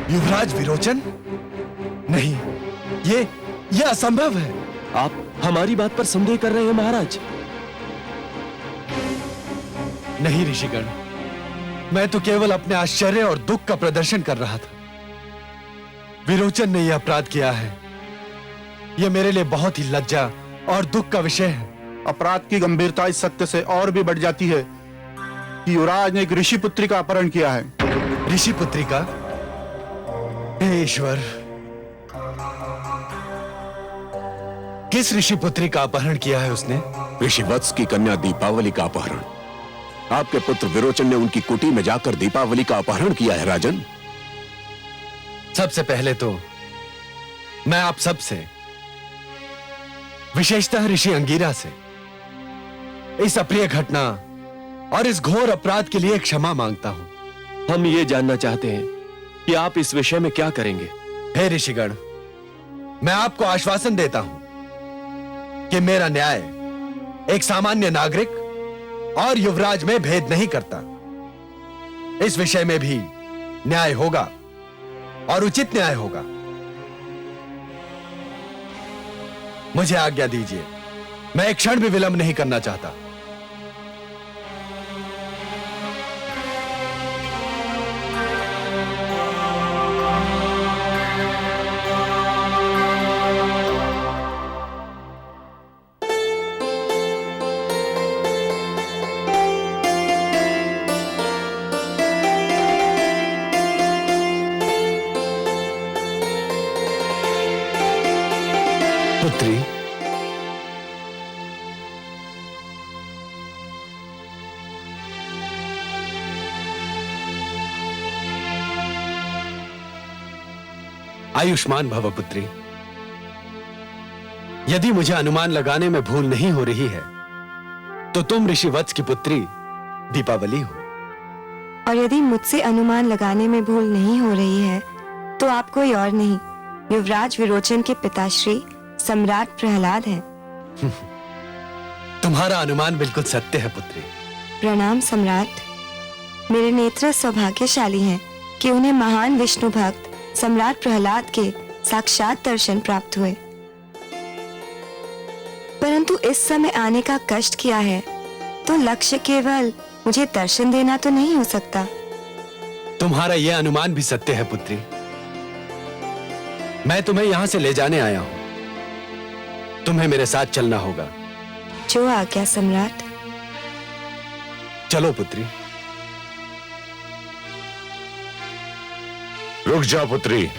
युवराज विरोचन? नहीं, ये असंभव है। आप हमारी बात पर संदेह कर रहे हैं महाराज? नहीं ऋषिगण, मैं तो केवल अपने आश्चर्य और दुख का प्रदर्शन कर रहा था। विरोचन ने यह अपराध किया है, यह मेरे लिए बहुत ही लज्जा और दुख का विषय है। अपराध की गंभीरता इस सत्य से और भी बढ़ जाती है कि युवराज ने एक ऋषि पुत्री का अपहरण किया है। ऋषि पुत्री का? हे ईश्वर, किस ऋषि पुत्री का अपहरण किया है उसने? ऋषिवत्स की कन्या दीपावली का अपहरण। आपके पुत्र विरोचन ने उनकी कुटी में जाकर दीपावली का अपहरण किया है राजन। सबसे पहले तो मैं आप सबसे, विशेषतः ऋषि अंगीरा से, इस अप्रिय घटना और इस घोर अपराध के लिए क्षमा मांगता हूं। हम ये जानना चाहते हैं कि आप इस विषय में क्या करेंगे। हे ऋषिगण, मैं आपको आश्वासन देता हूं कि मेरा न्याय एक सामान्य नागरिक और युवराज में भेद नहीं करता। इस विषय में भी न्याय होगा और उचित न्याय होगा। मुझे आज्ञा दीजिए, मैं एक क्षण भी विलंब नहीं करना चाहता। पुत्री, आयुष्मान भव पुत्री। यदि मुझे अनुमान लगाने में भूल नहीं हो रही है तो तुम ऋषि वत्स की पुत्री दीपावली हो। और यदि मुझसे अनुमान लगाने में भूल नहीं हो रही है तो आप कोई और नहीं, युवराज विरोचन के पिताश्री सम्राट प्रहलाद हैं। तुम्हारा अनुमान बिल्कुल सत्य है पुत्री। प्रणाम सम्राट। मेरे नेत्र सौभाग्यशाली हैं कि उन्हें महान विष्णु भक्त सम्राट प्रहलाद के साक्षात दर्शन प्राप्त हुए। परंतु इस समय आने का कष्ट किया है तो लक्ष्य केवल मुझे दर्शन देना तो नहीं हो सकता। तुम्हारा यह अनुमान भी सत्य है पुत्री। मैं तुम्हें यहां से ले जाने आया हूं, तुम्हें मेरे साथ चलना होगा। जो आज्ञा सम्राट। चलो पुत्री। रुक जा पुत्री।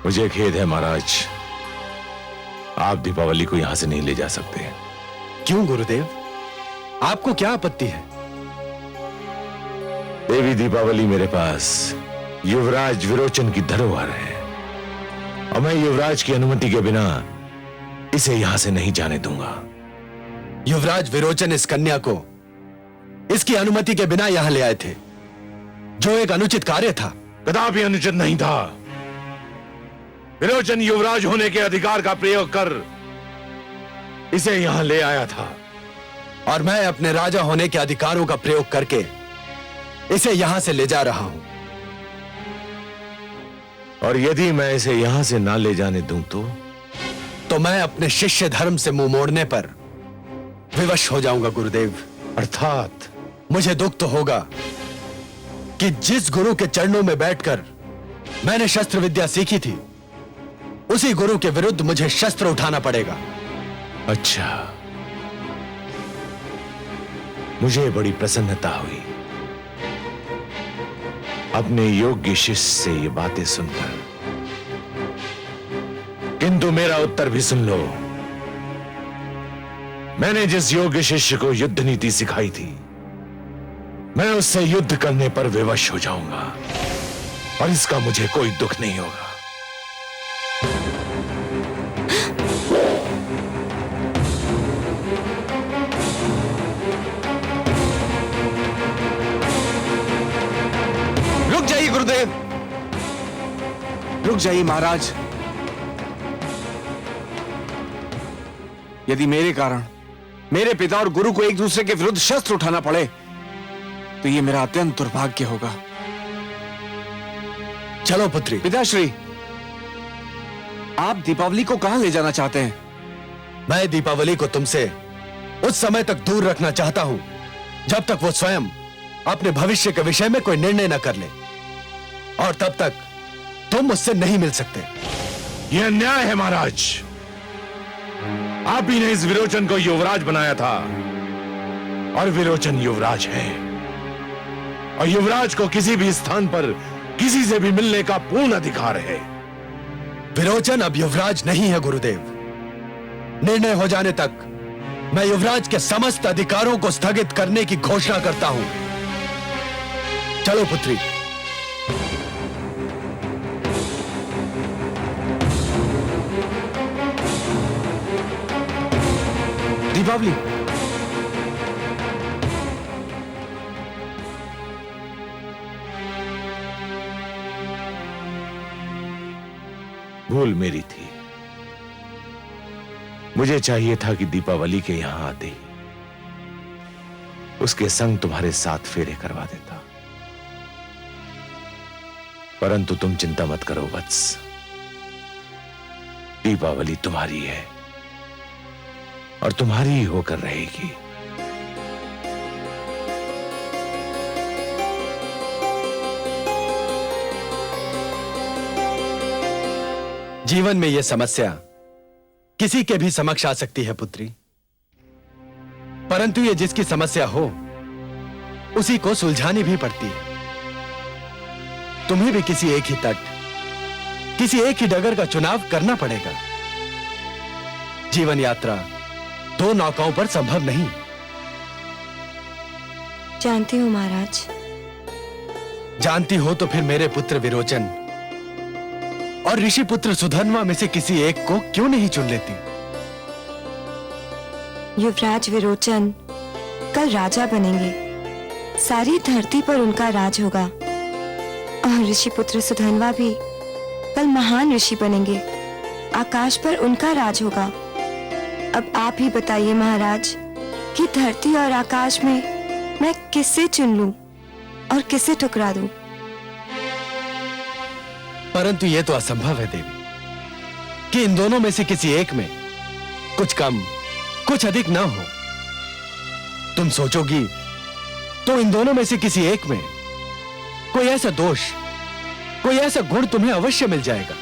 मुझे खेद है महाराज, आप दीपावली को यहां से नहीं ले जा सकते। क्यों गुरुदेव, आपको क्या आपत्ति है? देवी दीपावली मेरे पास युवराज विरोचन की धरोहर है और मैं युवराज की अनुमति के बिना इसे यहां से नहीं जाने दूंगा। युवराज विरोचन इस कन्या को इसकी अनुमति के बिना यहां ले आए थे, जो एक अनुचित कार्य था। कदापि अनुचित नहीं था। विरोचन युवराज होने के अधिकार का प्रयोग कर इसे यहां ले आया था और मैं अपने राजा होने के अधिकारों का प्रयोग करके इसे यहां से ले जा रहा हूं। और यदि मैं इसे यहां से ना ले जाने दूं तो मैं अपने शिष्य धर्म से मुंह मोड़ने पर विवश हो जाऊंगा गुरुदेव। अर्थात मुझे दुख तो होगा कि जिस गुरु के चरणों में बैठकर मैंने शस्त्र विद्या सीखी थी, उसी गुरु के विरुद्ध मुझे शस्त्र उठाना पड़ेगा। अच्छा, मुझे बड़ी प्रसन्नता हुई अपने योग्य शिष्य से ये बातें सुनकर, किंतु मेरा उत्तर भी सुन लो। मैंने जिस योग्य शिष्य को युद्ध नीति सिखाई थी, मैं उससे युद्ध करने पर विवश हो जाऊंगा और इसका मुझे कोई दुख नहीं होगा। रुक जाइए गुरुदेव, रुक जाइए महाराज। यदि मेरे कारण मेरे पिता और गुरु को एक दूसरे के विरुद्ध शस्त्र उठाना पड़े तो यह मेरा अत्यंत दुर्भाग्य होगा। चलो पुत्री। पिताश्री, आप दीपावली को कहां ले जाना चाहते हैं? मैं दीपावली को तुमसे उस समय तक दूर रखना चाहता हूं जब तक वो स्वयं अपने भविष्य के विषय में कोई निर्णय न कर ले, और तब तक तुम मुझसे नहीं मिल सकते। यह अन्याय है महाराज। आप ही ने इस विरोचन को युवराज बनाया था और विरोचन युवराज है, और युवराज को किसी भी स्थान पर किसी से भी मिलने का पूर्ण अधिकार है। विरोचन अब युवराज नहीं है गुरुदेव। निर्णय हो जाने तक मैं युवराज के समस्त अधिकारों को स्थगित करने की घोषणा करता हूं। चलो पुत्री। दीपावली, भूल मेरी थी। मुझे चाहिए था कि दीपावली के यहां आते ही उसके संग तुम्हारे साथ फेरे करवा देता, परंतु तुम चिंता मत करो वत्स, दीपावली तुम्हारी है और तुम्हारी ही होकर रहेगी। जीवन में यह समस्या किसी के भी समक्ष आ सकती है पुत्री, परंतु यह जिसकी समस्या हो उसी को सुलझानी भी पड़ती है। तुम्हें भी किसी एक ही तट, किसी एक ही डगर का चुनाव करना पड़ेगा। जीवन यात्रा दो नौकाओं पर संभव नहीं। जानती हूँ महाराज। जानती हो तो फिर मेरे पुत्र विरोचन और ऋषि पुत्र सुधन्वा में से किसी एक को क्यों नहीं चुन लेती? युवराज विरोचन कल राजा बनेंगे, सारी धरती पर उनका राज होगा, और ऋषि पुत्र सुधन्वा भी कल महान ऋषि बनेंगे, आकाश पर उनका राज होगा। अब आप ही बताइए महाराज कि धरती और आकाश में मैं किसे चुन लूं और किसे ठुकरा दूं? परंतु यह तो असंभव है देवी कि इन दोनों में से किसी एक में कुछ कम कुछ अधिक ना हो। तुम सोचोगी तो इन दोनों में से किसी एक में कोई ऐसा दोष, कोई ऐसा गुण तुम्हें अवश्य मिल जाएगा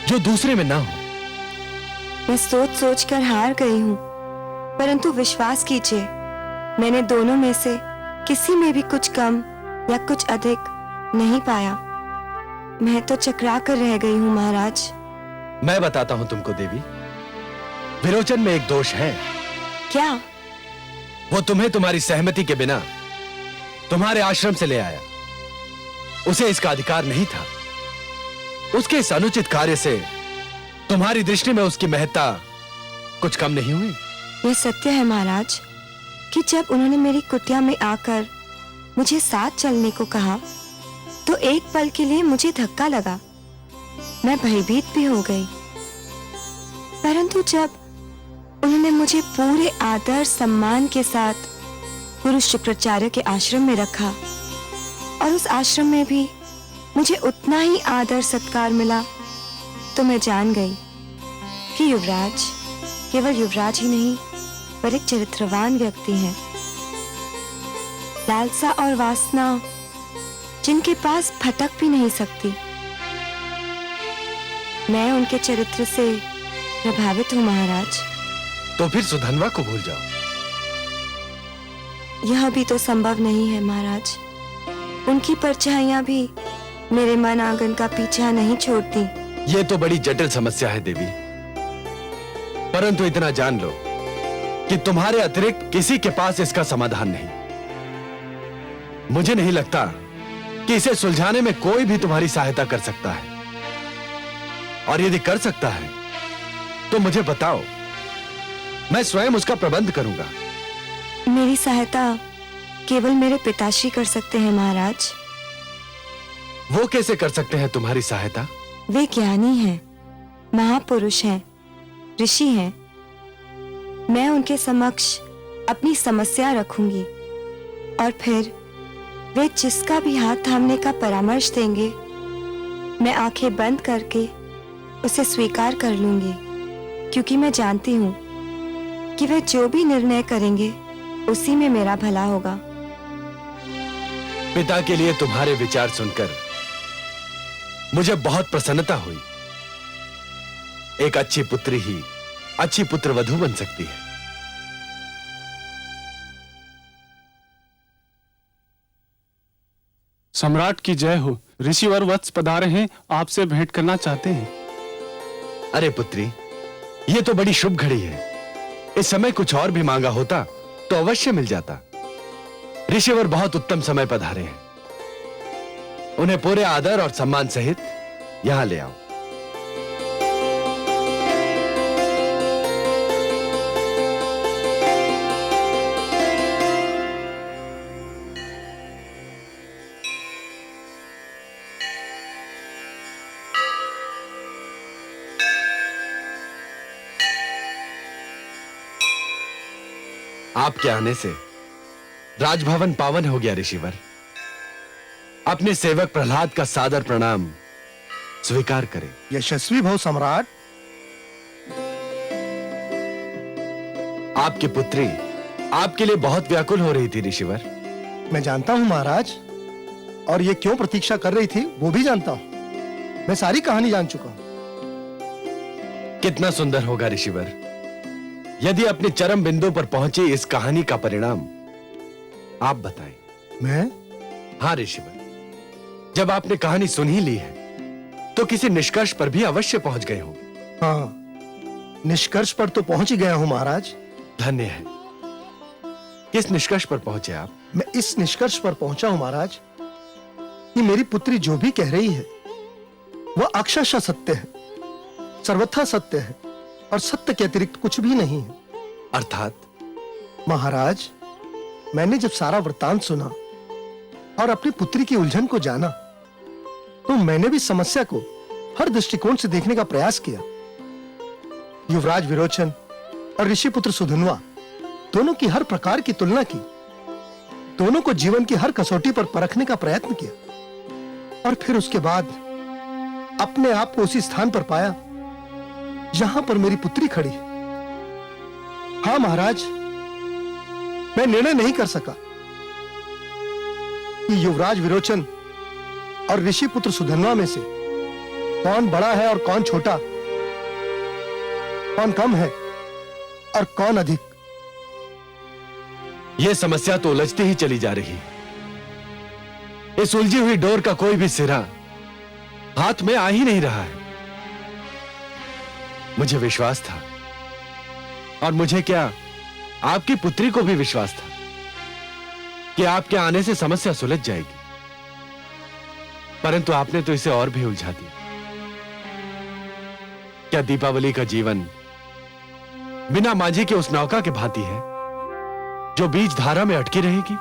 जो दूसरे में ना हो। मैं सोच सोच कर हार गई हूँ, परंतु विश्वास कीजिए मैंने दोनों में से किसी में भी कुछ कम या कुछ अधिक नहीं पाया। मैं तो चकरा कर रह गई हूँ महाराज। मैं बताता हूं तुमको देवी, विरोचन में एक दोष है। क्या? वो तुम्हें तुम्हारी सहमति के बिना तुम्हारे आश्रम से ले आया। उसे इसका अधिकार नहीं था। उसके इस अनुचित कार्य से तुम्हारी दृष्टि में उसकी महत्ता कुछ कम नहीं हुई। यह सत्य है महाराज कि जब उन्होंने मेरी कुटिया में आकर मुझे साथ चलने को कहा तो एक पल के लिए मुझे धक्का लगा। मैं भयभीत भी हो गई, परंतु जब उन्होंने मुझे पूरे आदर सम्मान के साथ गुरु शुक्राचार्य के आश्रम में रखा और उस आश्रम में भी मुझे उतना ही आदर सत्कार मिला, तो मैं जान गई कि युवराज केवल युवराज ही नहीं पर एक चरित्रवान व्यक्ति हैं। लालसा और वासना जिनके पास भटक भी नहीं सकती। मैं उनके चरित्र से प्रभावित हूँ महाराज। तो फिर सुधनवा को भूल जाओ। यह भी तो संभव नहीं है महाराज। उनकी परछाइयां भी मेरे मन आंगन का पीछा नहीं छोड़ती। ये तो बड़ी जटिल समस्या है देवी, परंतु इतना जान लो कि तुम्हारे अतिरिक्त किसी के पास इसका समाधान नहीं। मुझे नहीं लगता कि इसे सुलझाने में कोई भी तुम्हारी सहायता कर सकता है, और यदि कर सकता है तो मुझे बताओ, मैं स्वयं उसका प्रबंध करूंगा। मेरी सहायता केवल मेरे पिताश्री कर सकते हैं महाराज। वो कैसे कर सकते हैं तुम्हारी सहायता? वे ज्ञानी हैं, महापुरुष हैं, ऋषि हैं। मैं उनके समक्ष अपनी समस्या रखूंगी और फिर वे जिसका भी हाथ थामने का परामर्श देंगे, मैं आंखें बंद करके उसे स्वीकार कर लूंगी, क्योंकि मैं जानती हूं कि वे जो भी निर्णय करेंगे उसी में मेरा भला होगा। पिता के लिए तुम्हारे विचार सुनकर मुझे बहुत प्रसन्नता हुई। एक अच्छी पुत्री ही अच्छी पुत्रवधू बन सकती है। सम्राट की जय हो। ऋषिवर वत्स पधारे हैं, आपसे भेंट करना चाहते हैं। अरे पुत्री, ये तो बड़ी शुभ घड़ी है। इस समय कुछ और भी मांगा होता तो अवश्य मिल जाता। ऋषिवर बहुत उत्तम समय पधारे हैं। उन्हें पूरे आदर और सम्मान सहित यहां ले आओ। आपके आने से राजभवन पावन हो गया ऋषिवर। अपने सेवक प्रहलाद का सादर प्रणाम स्वीकार करें। यशस्वी भव सम्राट। आपकी पुत्री आपके लिए बहुत व्याकुल हो रही थी ऋषिवर। मैं जानता हूं महाराज, और ये क्यों प्रतीक्षा कर रही थी वो भी जानता हूं। मैं सारी कहानी जान चुका हूं। कितना सुंदर होगा ऋषिवर यदि अपने चरम बिंदु पर पहुंची इस कहानी का परिणाम आप बताएं। मैं? हाँ ऋषिवर, जब आपने कहानी सुन ही ली है तो किसी निष्कर्ष पर भी अवश्य पहुंच गए हो। हाँ, निष्कर्ष पर तो पहुंच ही गया हूं महाराज। धन्य है। किस निष्कर्ष पर पहुंचे आप? मैं इस निष्कर्ष पर पहुंचा हूं महाराज कि मेरी पुत्री जो भी कह रही है वह अक्षरशः सत्य है, सर्वथा सत्य है, और सत्य के अतिरिक्त कुछ भी नहीं है। अर्थात? महाराज, मैंने जब सारा वृत्तांत सुना और अपनी पुत्री की उलझन को जाना तो मैंने भी समस्या को हर दृष्टिकोण से देखने का प्रयास किया। युवराज विरोचन और ऋषिपुत्र सुधन्वा दोनों की हर प्रकार की तुलना की, दोनों को जीवन की हर कसौटी पर परखने का प्रयत्न किया, और फिर उसके बाद अपने आप को उसी स्थान पर पाया जहां पर मेरी पुत्री खड़ी है। हां महाराज, मैं निर्णय नहीं कर सका कि युवराज विरोचन और ऋषिपुत्र सुधन्वा में से कौन बड़ा है और कौन छोटा, कौन कम है और कौन अधिक। यह समस्या तो उलझती ही चली जा रही है। इस उलझी हुई डोर का कोई भी सिरा हाथ में आ ही नहीं रहा है। मुझे विश्वास था, और मुझे क्या, आपकी पुत्री को भी विश्वास था कि आपके आने से समस्या सुलझ जाएगी, परंतु आपने तो इसे और भी उलझा दिया। क्या दीपावली का जीवन बिना माझी के उस नौका के भांति है जो बीच धारा में अटकी रहेगी?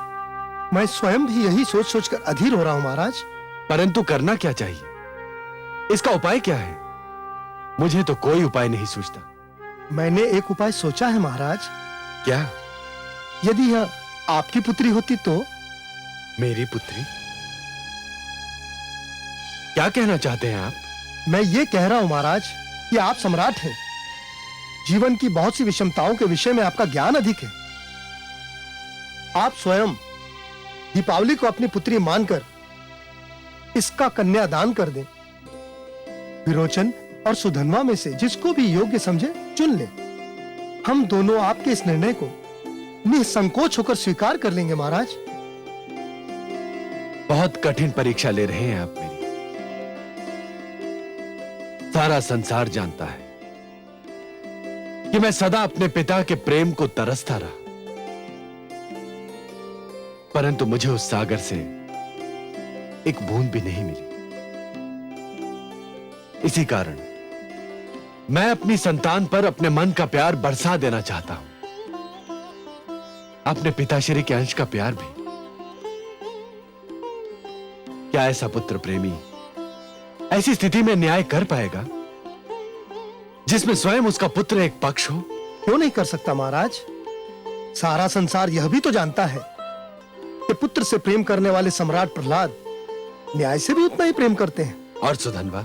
मैं स्वयं भी यही सोच सोचकर अधीर हो रहा हूं महाराज। परंतु करना क्या चाहिए, इसका उपाय क्या है? मुझे तो कोई उपाय नहीं सूझता। मैंने एक उपाय सोचा है महाराज। क्या? यदि यह आपकी पुत्री होती तो? मेरी पुत्री? क्या कहना चाहते हैं आप? मैं ये कह रहा हूं महाराज कि आप सम्राट हैं। जीवन की बहुत सी विषमताओं के विषय में आपका ज्ञान अधिक है। आप स्वयं दीपावली को अपनी पुत्री मानकर इसका कन्यादान कर दें। विरोचन और सुधन्वा में से जिसको भी योग्य समझे चुन ले। हम दोनों आपके इस निर्णय को निसंकोच होकर स्वीकार कर लेंगे महाराज। बहुत कठिन परीक्षा ले रहे हैं आप मेरी। सारा संसार जानता है कि मैं सदा अपने पिता के प्रेम को तरसता रहा, परंतु मुझे उस सागर से एक बूंद भी नहीं मिली। इसी कारण मैं अपनी संतान पर अपने मन का प्यार बरसा देना चाहता हूं, अपने पिताश्री के अंश का प्यार भी। क्या ऐसा पुत्र प्रेमी ऐसी स्थिति में न्याय कर पाएगा जिसमें स्वयं उसका पुत्र एक पक्ष हो? क्यों नहीं कर सकता महाराज। सारा संसार यह भी तो जानता है कि पुत्र से प्रेम करने वाले सम्राट प्रहलाद न्याय से भी उतना ही प्रेम करते हैं। और सुधन्वा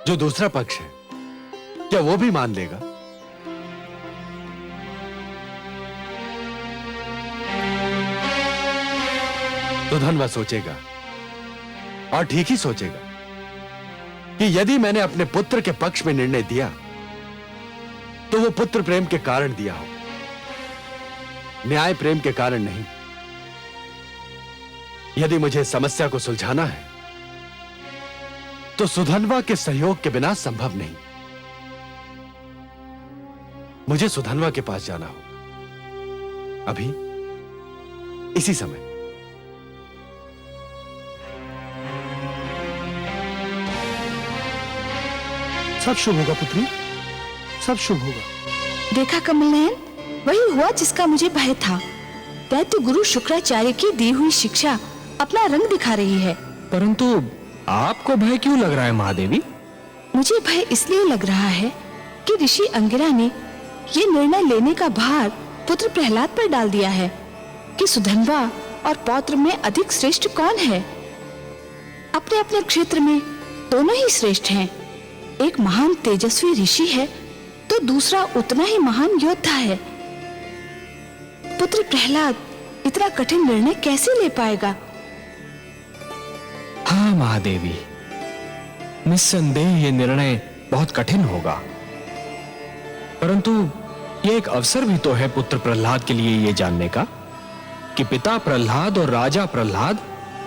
जो दूसरा पक्ष है, क्या वो भी मान लेगा? सुधन्वा सोचेगा, और ठीक ही सोचेगा, कि यदि मैंने अपने पुत्र के पक्ष में निर्णय दिया तो वो पुत्र प्रेम के कारण दिया हो, न्याय प्रेम के कारण नहीं। यदि मुझे समस्या को सुलझाना है तो सुधन्वा के सहयोग के बिना संभव नहीं। मुझे सुधन्वा के पास जाना हो, अभी इसी समय। सब शुभ होगा पुत्री, सब शुभ होगा। देखा कमलनयन, वही हुआ जिसका मुझे भय था। दैत्य गुरु शुक्राचार्य की दी हुई शिक्षा अपना रंग दिखा रही है। परंतु आपको भय क्यों लग रहा है महादेवी? मुझे भय इसलिए लग रहा है कि ऋषि अंगिरा ने ये निर्णय लेने का भार पुत्र प्रहलाद पर डाल दिया है कि सुधन्वा और पौत्र में अधिक श्रेष्ठ कौन है। अपने अपने क्षेत्र में दोनों ही श्रेष्ठ हैं। एक महान तेजस्वी ऋषि है तो दूसरा उतना ही महान योद्धा है। पुत्र प्रहलाद इतना कठिन निर्णय कैसे ले पाएगा? हाँ महादेवी, निस्संदेह ये निर्णय बहुत कठिन होगा, परंतु ये एक अवसर भी तो है पुत्र प्रहलाद के लिए ये जानने का कि पिता प्रहलाद और राजा प्रहलाद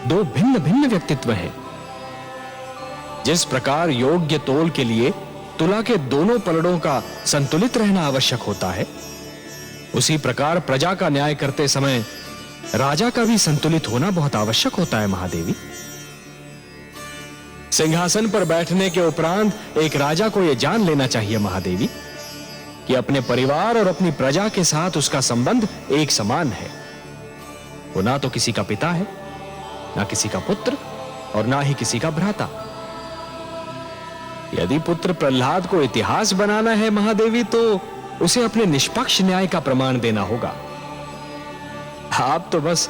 दो भिन्न भिन्न व्यक्तित्व हैं। जिस प्रकार योग्य तोल के लिए तुला के दोनों पलड़ों का संतुलित रहना आवश्यक होता है, उसी प्रकार प्रजा का न्याय करते समय राजा का भी संतुलित होना बहुत आवश्यक होता है महादेवी। सिंहासन पर बैठने के उपरांत एक राजा को यह जान लेना चाहिए महादेवी कि अपने परिवार और अपनी प्रजा के साथ उसका संबंध एक समान है। वो ना तो किसी का पिता है, ना किसी का पुत्र, और ना ही किसी का भ्राता। यदि पुत्र प्रहलाद को इतिहास बनाना है महादेवी, तो उसे अपने निष्पक्ष न्याय का प्रमाण देना होगा। आप तो बस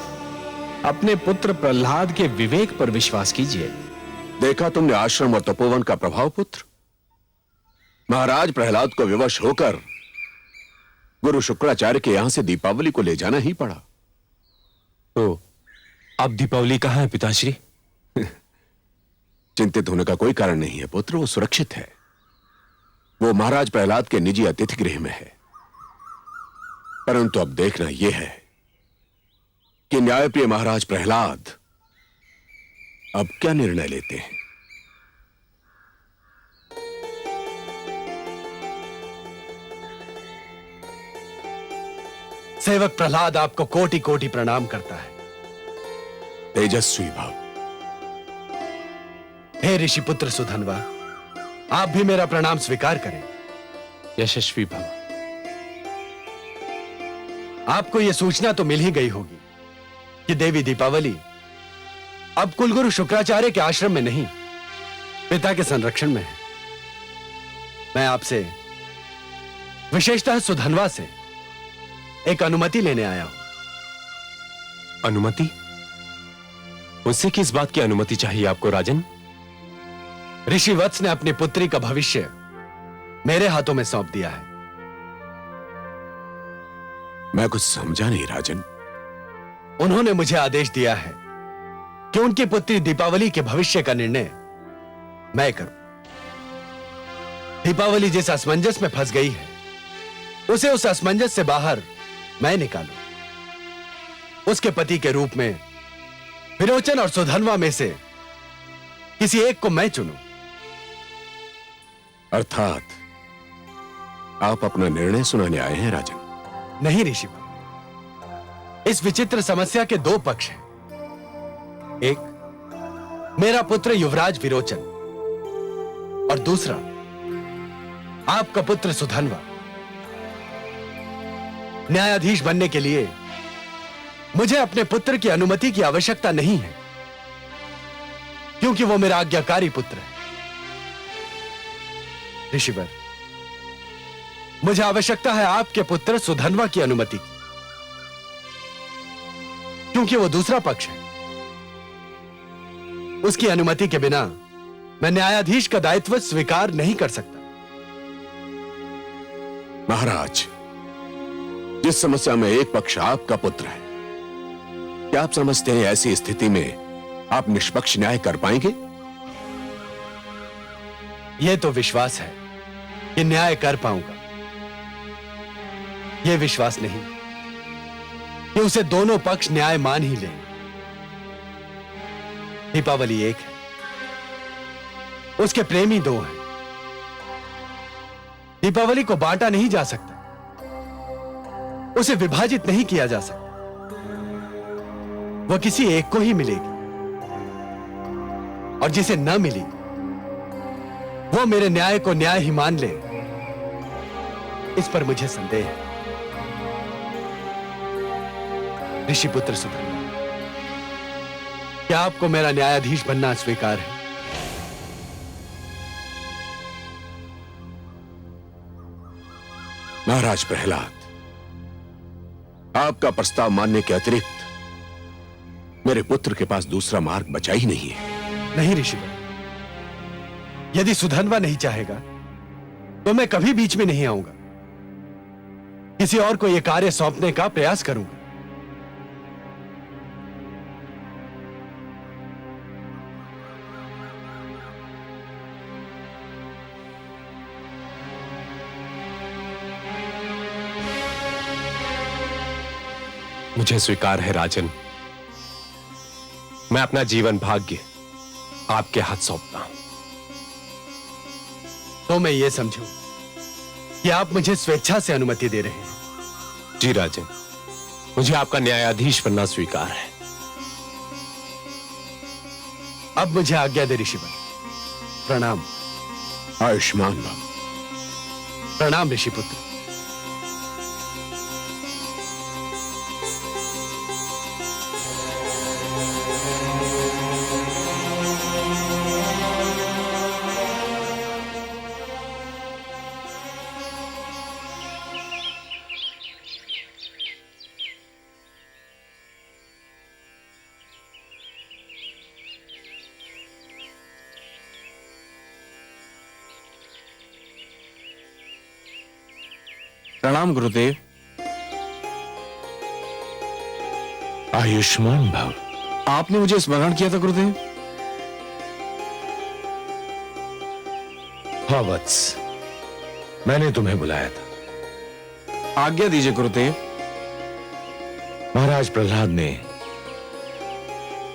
अपने पुत्र प्रहलाद के विवेक पर विश्वास कीजिए। देखा तुमने आश्रम और तपोवन का प्रभाव पुत्र। महाराज प्रहलाद को विवश होकर गुरु शुक्राचार्य के यहां से दीपावली को ले जाना ही पड़ा। तो अब दीपावली कहां है पिताश्री? चिंतित होने का कोई कारण नहीं है पुत्र, वो सुरक्षित है। वो महाराज प्रहलाद के निजी अतिथि गृह में है। परंतु अब देखना यह है कि न्यायप्रिय महाराज प्रहलाद अब क्या निर्णय लेते हैं। सेवक प्रहलाद आपको कोटि कोटि प्रणाम करता है। तेजस्वी भव। हे ऋषिपुत्र सुधन्वा, आप भी मेरा प्रणाम स्वीकार करें। यशस्वी भव। आपको यह सूचना तो मिल ही गई होगी कि देवी दीपावली अब कुलगुरु शुक्राचार्य के आश्रम में नहीं, पिता के संरक्षण में है। मैं आपसे, विशेषतः सुधन्वा से एक अनुमति लेने आया हूं। अनुमति? मुझसे किस बात की अनुमति चाहिए आपको राजन? ऋषि वत्स ने अपनी पुत्री का भविष्य मेरे हाथों में सौंप दिया है। मैं कुछ समझा नहीं राजन। उन्होंने मुझे आदेश दिया है कि उनकी पुत्री दीपावली के भविष्य का निर्णय मैं करूं। दीपावली जिस असमंजस में फंस गई है, उसे उस असमंजस से बाहर मैं निकालूं। उसके पति के रूप में विरोचन और सुधन्वा में से किसी एक को मैं चुनूं। अर्थात आप अपना निर्णय सुनाने आए हैं राजन? नहीं ऋषि, इस विचित्र समस्या के दो पक्ष हैं। एक, मेरा पुत्र युवराज विरोचन, और दूसरा आपका पुत्र सुधन्वा। न्यायाधीश बनने के लिए मुझे अपने पुत्र की अनुमति की आवश्यकता नहीं है, क्योंकि वो मेरा आज्ञाकारी पुत्र है। ऋषिवर, मुझे आवश्यकता है आपके पुत्र सुधन्वा की अनुमति की, क्योंकि वो दूसरा पक्ष है। उसकी अनुमति के बिना मैं न्यायाधीश का दायित्व स्वीकार नहीं कर सकता। महाराज, जिस समस्या में एक पक्ष आपका पुत्र है, क्या आप समझते हैं ऐसी स्थिति में आप निष्पक्ष न्याय कर पाएंगे? यह तो विश्वास है कि न्याय कर पाऊंगा, यह विश्वास नहीं कि उसे दोनों पक्ष न्याय मान ही लें। दीपावली एक है, उसके प्रेमी दो हैं। दीपावली को बांटा नहीं जा सकता, उसे विभाजित नहीं किया जा सकता। वह किसी एक को ही मिलेगी, और जिसे न मिली वो मेरे न्याय को न्याय ही मान ले, इस पर मुझे संदेह है। ऋषिपुत्र सुधन्वा, क्या आपको मेरा न्यायाधीश बनना स्वीकार है? महाराज प्रहलाद, आपका प्रस्ताव मानने के अतिरिक्त मेरे पुत्र के पास दूसरा मार्ग बचा ही नहीं है। नहीं ऋषिवर, यदि सुधन्वा नहीं चाहेगा तो मैं कभी बीच में नहीं आऊंगा। किसी और को यह कार्य सौंपने का प्रयास करूंगा। मुझे स्वीकार है राजन। मैं अपना जीवन भाग्य आपके हाथ सौंपता हूं। तो मैं ये समझूं कि आप मुझे स्वेच्छा से अनुमति दे रहे हैं? जी राजन, मुझे आपका न्यायाधीश बनना स्वीकार है। अब मुझे आज्ञा दे ऋषिवर। प्रणाम। आयुष्मान भव। प्रणाम ऋषिपुत्र। प्रणाम गुरुदेव। आयुष्मान भव। आपने मुझे स्मरण किया था गुरुदेव? हाँ वत्स, मैंने तुम्हें बुलाया था। आज्ञा दीजिए गुरुदेव। महाराज प्रहलाद ने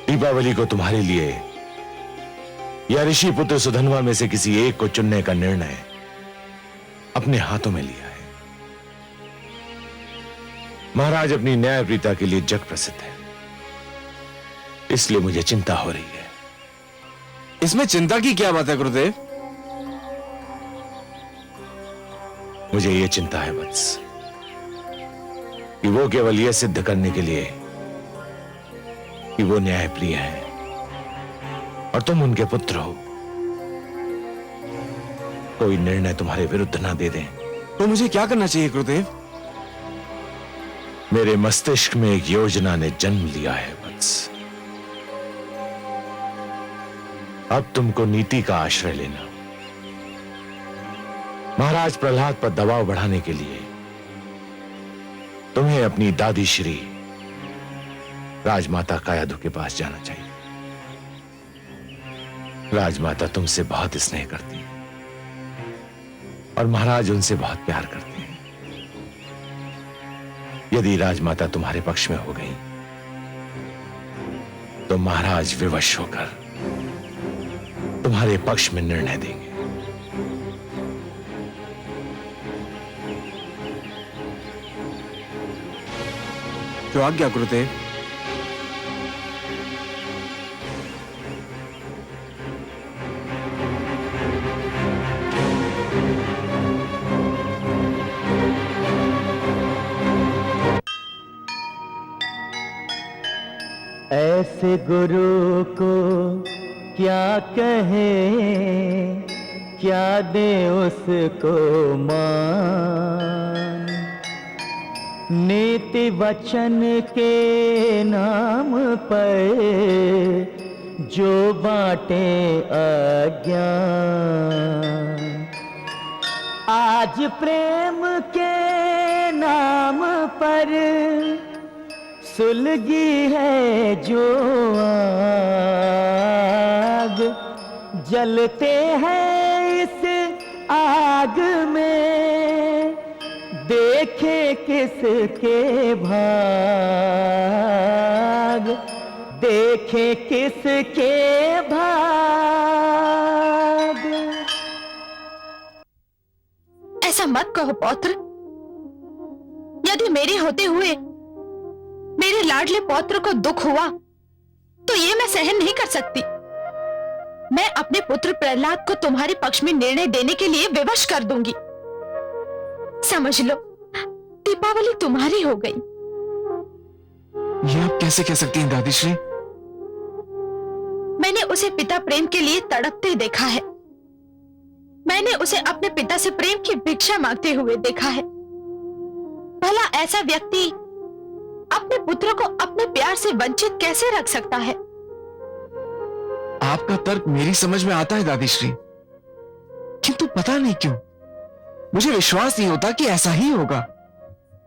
दीपावली को तुम्हारे लिए या ऋषि पुत्र सुधन्वा में से किसी एक को चुनने का निर्णय अपने हाथों में लिया है। महाराज अपनी न्यायप्रियता के लिए जग प्रसिद्ध है, इसलिए मुझे चिंता हो रही है। इसमें चिंता की क्या बात है गुरुदेव? मुझे यह चिंता है वत्स कि वो केवल यह सिद्ध करने के लिए कि वो न्यायप्रिय है और तुम उनके पुत्र हो, कोई निर्णय तुम्हारे विरुद्ध ना दे दें। तो मुझे क्या करना चाहिए गुरुदेव? मेरे मस्तिष्क में एक योजना ने जन्म लिया है वत्स। अब तुमको नीति का आश्रय लेना। महाराज प्रहलाद पर दबाव बढ़ाने के लिए तुम्हें अपनी दादी श्री राजमाता कायाधु के पास जाना चाहिए। राजमाता तुमसे बहुत स्नेह करती है और महाराज उनसे बहुत प्यार करते हैं। यदि राजमाता तुम्हारे पक्ष में हो गई तो महाराज विवश होकर तुम्हारे पक्ष में निर्णय देंगे। जो आज्ञा गुरुदेव। ऐसे गुरु को क्या कहे, क्या दे उसको मान। नीति वचन के नाम पर जो बाटे अज्ञान, आज प्रेम के नाम पर सुलगी है जो आग। जलते हैं इस आग में, देखे किसके भाग, देखे किसके भाग। ऐसा मत कहो पौत्र। यदि मेरे होते हुए मेरे लाडले पौत्र को दुख हुआ तो ये मैं सहन नहीं कर सकती। मैं अपने पुत्र प्रहलाद को तुम्हारे पक्ष में निर्णय देने के लिए विवश कर दूंगी। समझ लो, दीपावली तुम्हारी हो गई। ये आप कैसे कह सकती हैं दादीश्री? मैंने उसे पिता प्रेम के लिए तड़पते देखा है। मैंने उसे अपने पिता से प्रेम की भिक्षा मांगते हुए देखा है। भला ऐसा व्यक्ति अपने पुत्र को अपने प्यार से वंचित कैसे रख सकता है? आपका तर्क मेरी समझ में आता है दादीश्री, किंतु पता नहीं क्यों मुझे विश्वास नहीं होता कि ऐसा ही होगा।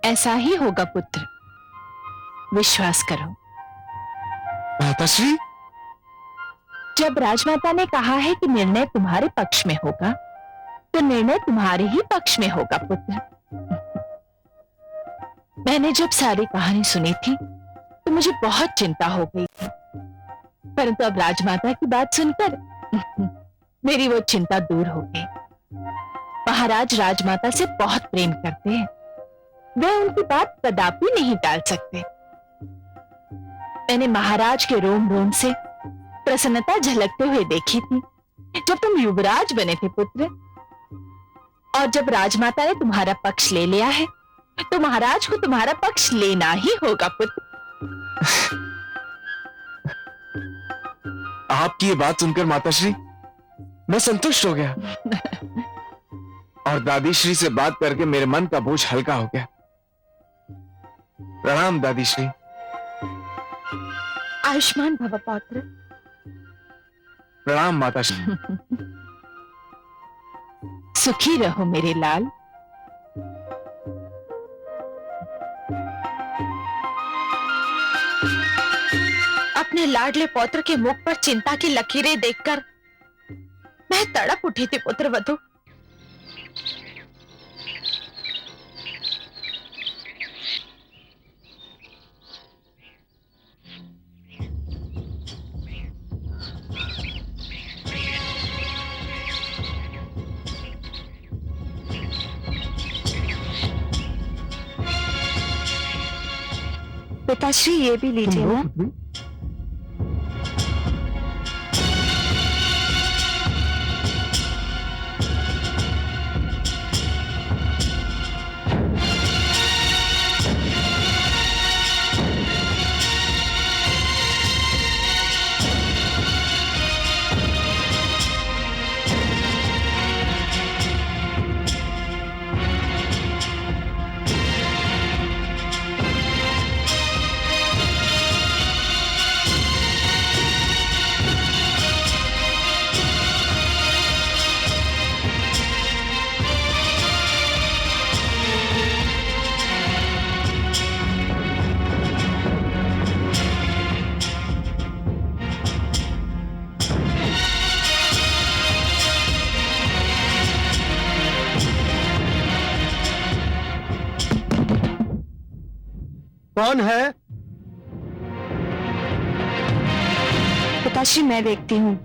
ऐसा ही होगा पुत्र, विश्वास करो। माताश्री, जब राजमाता ने कहा है कि निर्णय तुम्हारे पक्ष में होगा, तो निर्णय तुम्हारे ही पक्ष में होगा पुत्र। मैंने जब सारी कहानी सुनी थी तो मुझे बहुत चिंता हो गई थी, परंतु अब राजमाता की बात सुनकर मेरी वो चिंता दूर हो गई। महाराज राजमाता से बहुत प्रेम करते हैं, वे उनकी बात कदापि नहीं टाल सकते। मैंने महाराज के रोम रोम से प्रसन्नता झलकते हुए देखी थी जब तुम युवराज बने थे पुत्र। और जब राजमाता ने तुम्हारा पक्ष ले लिया है तो महाराज को तुम्हारा पक्ष लेना ही होगा पुत्र। आपकी ये बात सुनकर माताश्री मैं संतुष्ट हो गया और दादीश्री से बात करके मेरे मन का बोझ हल्का हो गया। प्रणाम दादीश्री। आयुष्मान भव पौत्र। प्रणाम माताश्री। सुखी रहो मेरे लाल। अपने लाडले पौत्र के मुख पर चिंता की लकीरें देखकर मैं तड़प उठी थी पुत्रवधू। पिताश्री ये भी लीजिए ना। कौन है? पिताश्री मैं देखती हूँ।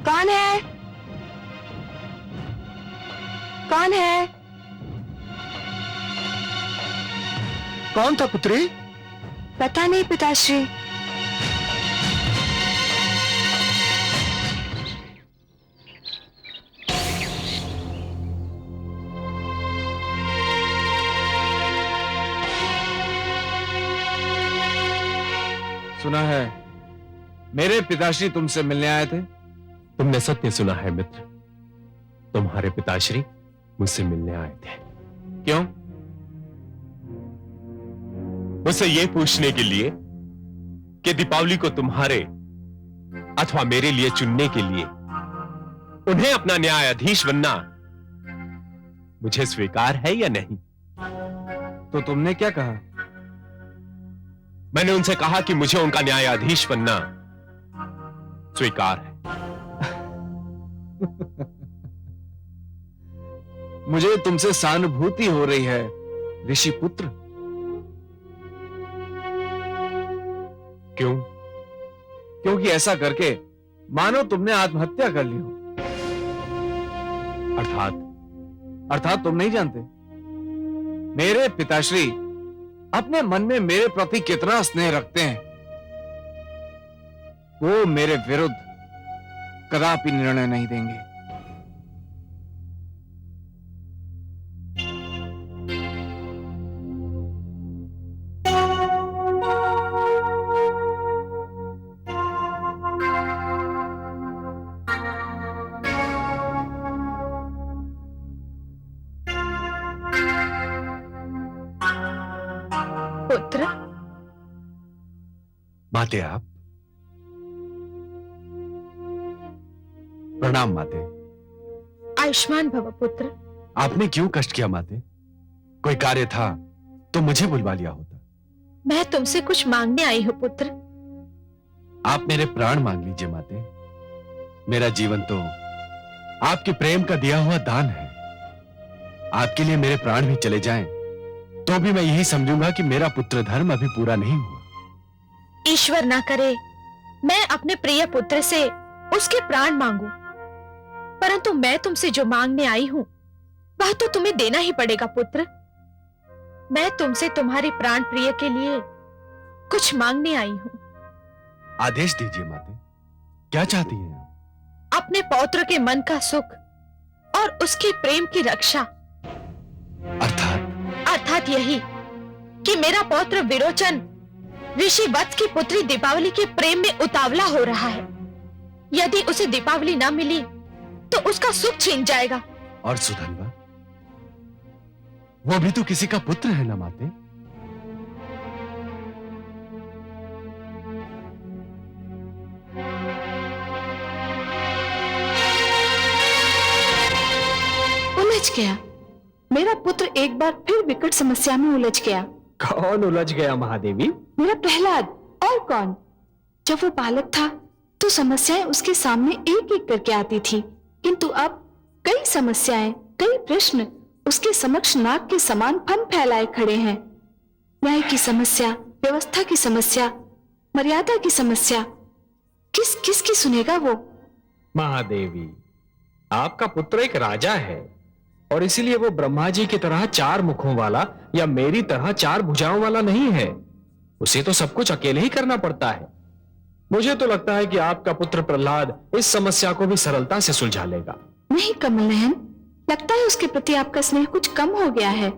कौन है? कौन है? कौन था पुत्री? पता नहीं पिताश्री। सुना है मेरे पिताश्री तुमसे मिलने आए थे। तुमने सत्य सुना है मित्र, तुम्हारे पिताश्री मुझसे मिलने आए थे। क्यों? मुझसे यह पूछने के लिए कि दीपावली को तुम्हारे अथवा मेरे लिए चुनने के लिए उन्हें अपना न्यायाधीश बनना मुझे स्वीकार है या नहीं। तो तुमने क्या कहा? मैंने उनसे कहा कि मुझे उनका न्यायाधीश बनना स्वीकार है। मुझे तुमसे सहानुभूति हो रही है ऋषि पुत्र। क्यों? क्योंकि ऐसा करके मानो तुमने आत्महत्या कर ली हो। अर्थात तुम नहीं जानते मेरे पिताश्री अपने मन में मेरे प्रति कितना स्नेह रखते हैं। वो मेरे विरुद्ध कदापि निर्णय नहीं देंगे। पुत्र, माते आप? प्रणाम माते। आयुष्मान भव पुत्र। आपने क्यों कष्ट किया माते? कोई कार्य था तो मुझे बुलवा लिया होता। मैं तुमसे कुछ मांगने आई हूँ पुत्र। आप मेरे प्राण मांग लीजिए माते। मेरा जीवन तो आपके प्रेम का दिया हुआ दान है। आपके लिए मेरे प्राण भी चले जाएं तो भी मैं यही समझूंगा कि मेरा पुत्र धर्म अभी पूरा नहीं हुआ। ईश्वर ना करे मैं अपने प्रिय पुत्र से उसके प्राण मांगू, परंतु मैं तुमसे जो मांगने आई हूं वह तो तुम्हें देना ही पड़ेगा पुत्र। मैं तुमसे तुम्हारे प्राण प्रिय के लिए कुछ मांगने आई हूं। आदेश दीजिए माते, क्या चाहती हैं आप? अपने पौत्र के मन का सुख और उसके प्रेम की रक्षा। अर्थात यही कि मेरा पौत्र विरोचन ऋषि वत्स की पुत्री दीपावली के प्रेम में उतावला हो रहा है। यदि उसे दीपावली ना मिली तो उसका सुख छीन जाएगा। और सुधनवा, वो भी तो किसी का पुत्र है ना माते? उलझ गया। मेरा पुत्र एक बार फिर विकट समस्या में उलझ गया। कौन उलझ गया महादेवी? मेरा प्रहलाद। और कौन? जब वो बालक था तो समस्याएं उसके सामने एक एक करके आती थी, किंतु अब कई समस्याएं, कई प्रश्न उसके समक्ष नाग के समान फन फैलाए खड़े हैं। न्याय की समस्या, व्यवस्था की समस्या, मर्यादा की समस्या, किस किस की सुनेगा वो? महादेवी, आपका पुत्र एक राजा है और इसीलिए वो ब्रह्मा जी की तरह 4 मुखों वाला या मेरी तरह 4 भुजाओं वाला नहीं है। उसे तो सब कुछ अकेले ही करना पड़ता है। मुझे तो लगता है कि आपका पुत्र प्रहलाद इस समस्या को भी सरलता से सुलझा लेगा। नहीं कमल नयन, लगता है उसके प्रति आपका स्नेह कुछ कम हो गया है।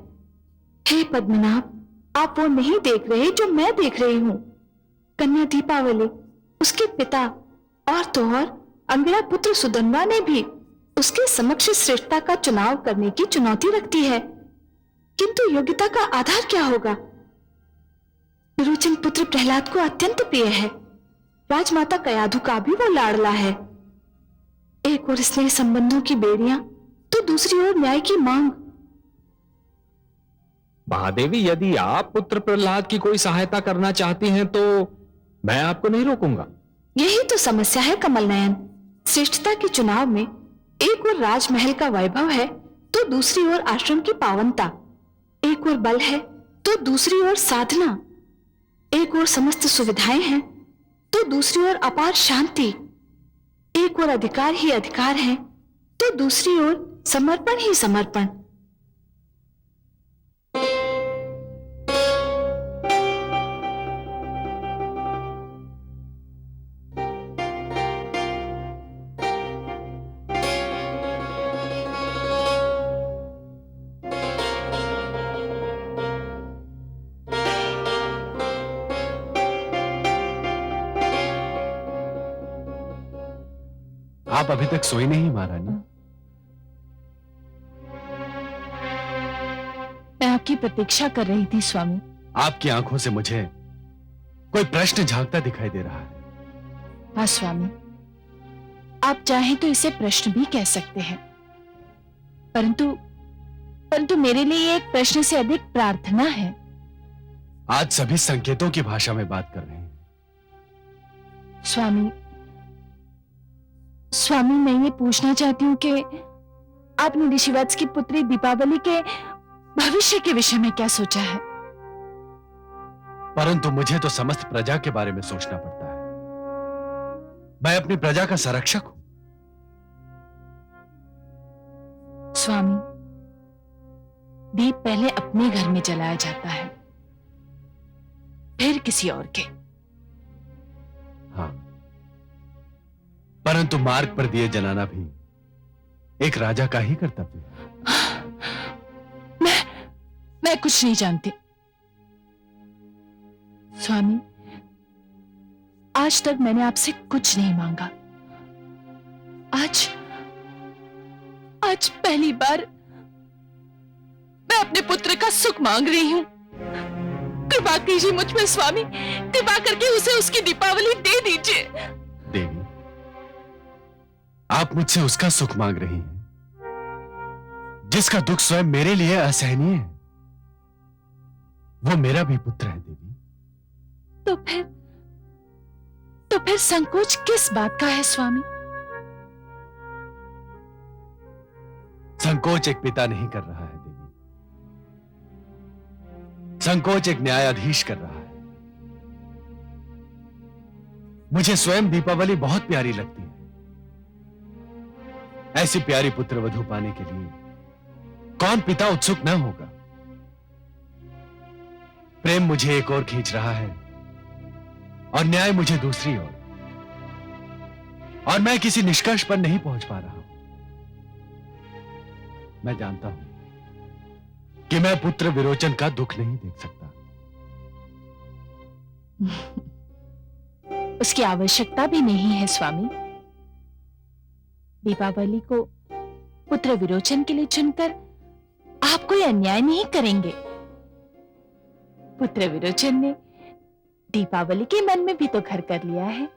हे पद्मनाभ, आप वो नहीं देख रहे जो मैं देख रही हूँ। कन्या दीपावली, उसके पिता और तो और अंगिरा पुत्र सुदन्वा ने भी उसके समक्ष श्रेष्ठता का चुनाव करने की चुनौती रखती है, किंतु योग्यता का आधार क्या होगा? विरोचन पुत्र प्रहलाद को अत्यंत प्रिय है। राजमाता कयाधु का भी वो लाडला है। एक ओर स्नेह संबंधों की बेड़ियां, तो दूसरी ओर न्याय की मांग। महादेवी, यदि आप पुत्र प्रहलाद की कोई सहायता करना चाहती हैं तो मैं आपको नहीं रोकूंगा। यही तो समस्या है कमल नयन। श्रेष्ठता के चुनाव में एक ओर राजमहल का वैभव है तो दूसरी ओर आश्रम की पावनता। एक ओर बल है तो दूसरी ओर साधना। एक ओर समस्त सुविधाएं हैं तो दूसरी ओर अपार शांति। एक ओर अधिकार ही अधिकार है तो दूसरी ओर समर्पण ही समर्पण। आप अभी तक सोई नहीं महारानी? मैं आपकी प्रतीक्षा कर रही थी स्वामी। आपकी आंखों से मुझे कोई प्रश्न झांकता दिखाई दे रहा है। हाँ स्वामी, आप चाहें तो इसे प्रश्न भी कह सकते हैं, परंतु मेरे लिए एक प्रश्न से अधिक प्रार्थना है। आज सभी संकेतों की भाषा में बात कर रहे हैं। स्वामी, मैं ये पूछना चाहती हूँ कि आपने ऋषिवत्स की पुत्री दीपावली के भविष्य के विषय में क्या सोचा है? परंतु मुझे तो समस्त प्रजा के बारे में सोचना पड़ता है। मैं अपनी प्रजा का संरक्षक हूं। स्वामी, दीप पहले अपने घर में जलाया जाता है, फिर किसी और के। हाँ, परंतु मार्ग पर दिए जलाना भी एक राजा का ही कर्तव्य है। मैं कुछ नहीं जानती स्वामी। आज तक मैंने आपसे कुछ नहीं मांगा। आज पहली बार मैं अपने पुत्र का सुख मांग रही हूं। कृपा कीजिए मुझ पर स्वामी, कृपा करके उसे उसकी दीपावली दे दीजिए। देवी, आप मुझसे उसका सुख मांग रही हैं जिसका दुख स्वयं मेरे लिए असहनीय है। वो मेरा भी पुत्र है देवी। तो फिर संकोच किस बात का है स्वामी? संकोच एक पिता नहीं कर रहा है देवी, संकोच एक न्यायाधीश कर रहा है। मुझे स्वयं दीपावली बहुत प्यारी लगती है। ऐसी प्यारी पुत्र वधू पाने के लिए कौन पिता उत्सुक न होगा? प्रेम मुझे एक ओर खींच रहा है और न्याय मुझे दूसरी ओर, और मैं किसी निष्कर्ष पर नहीं पहुंच पा रहा हूं। मैं जानता हूं कि मैं पुत्र विरोचन का दुख नहीं देख सकता। उसकी आवश्यकता भी नहीं है स्वामी। दीपावली को पुत्र विरोचन के लिए चुनकर आप कोई अन्याय नहीं करेंगे। पुत्र विरोचन ने दीपावली के मन में भी तो घर कर लिया है।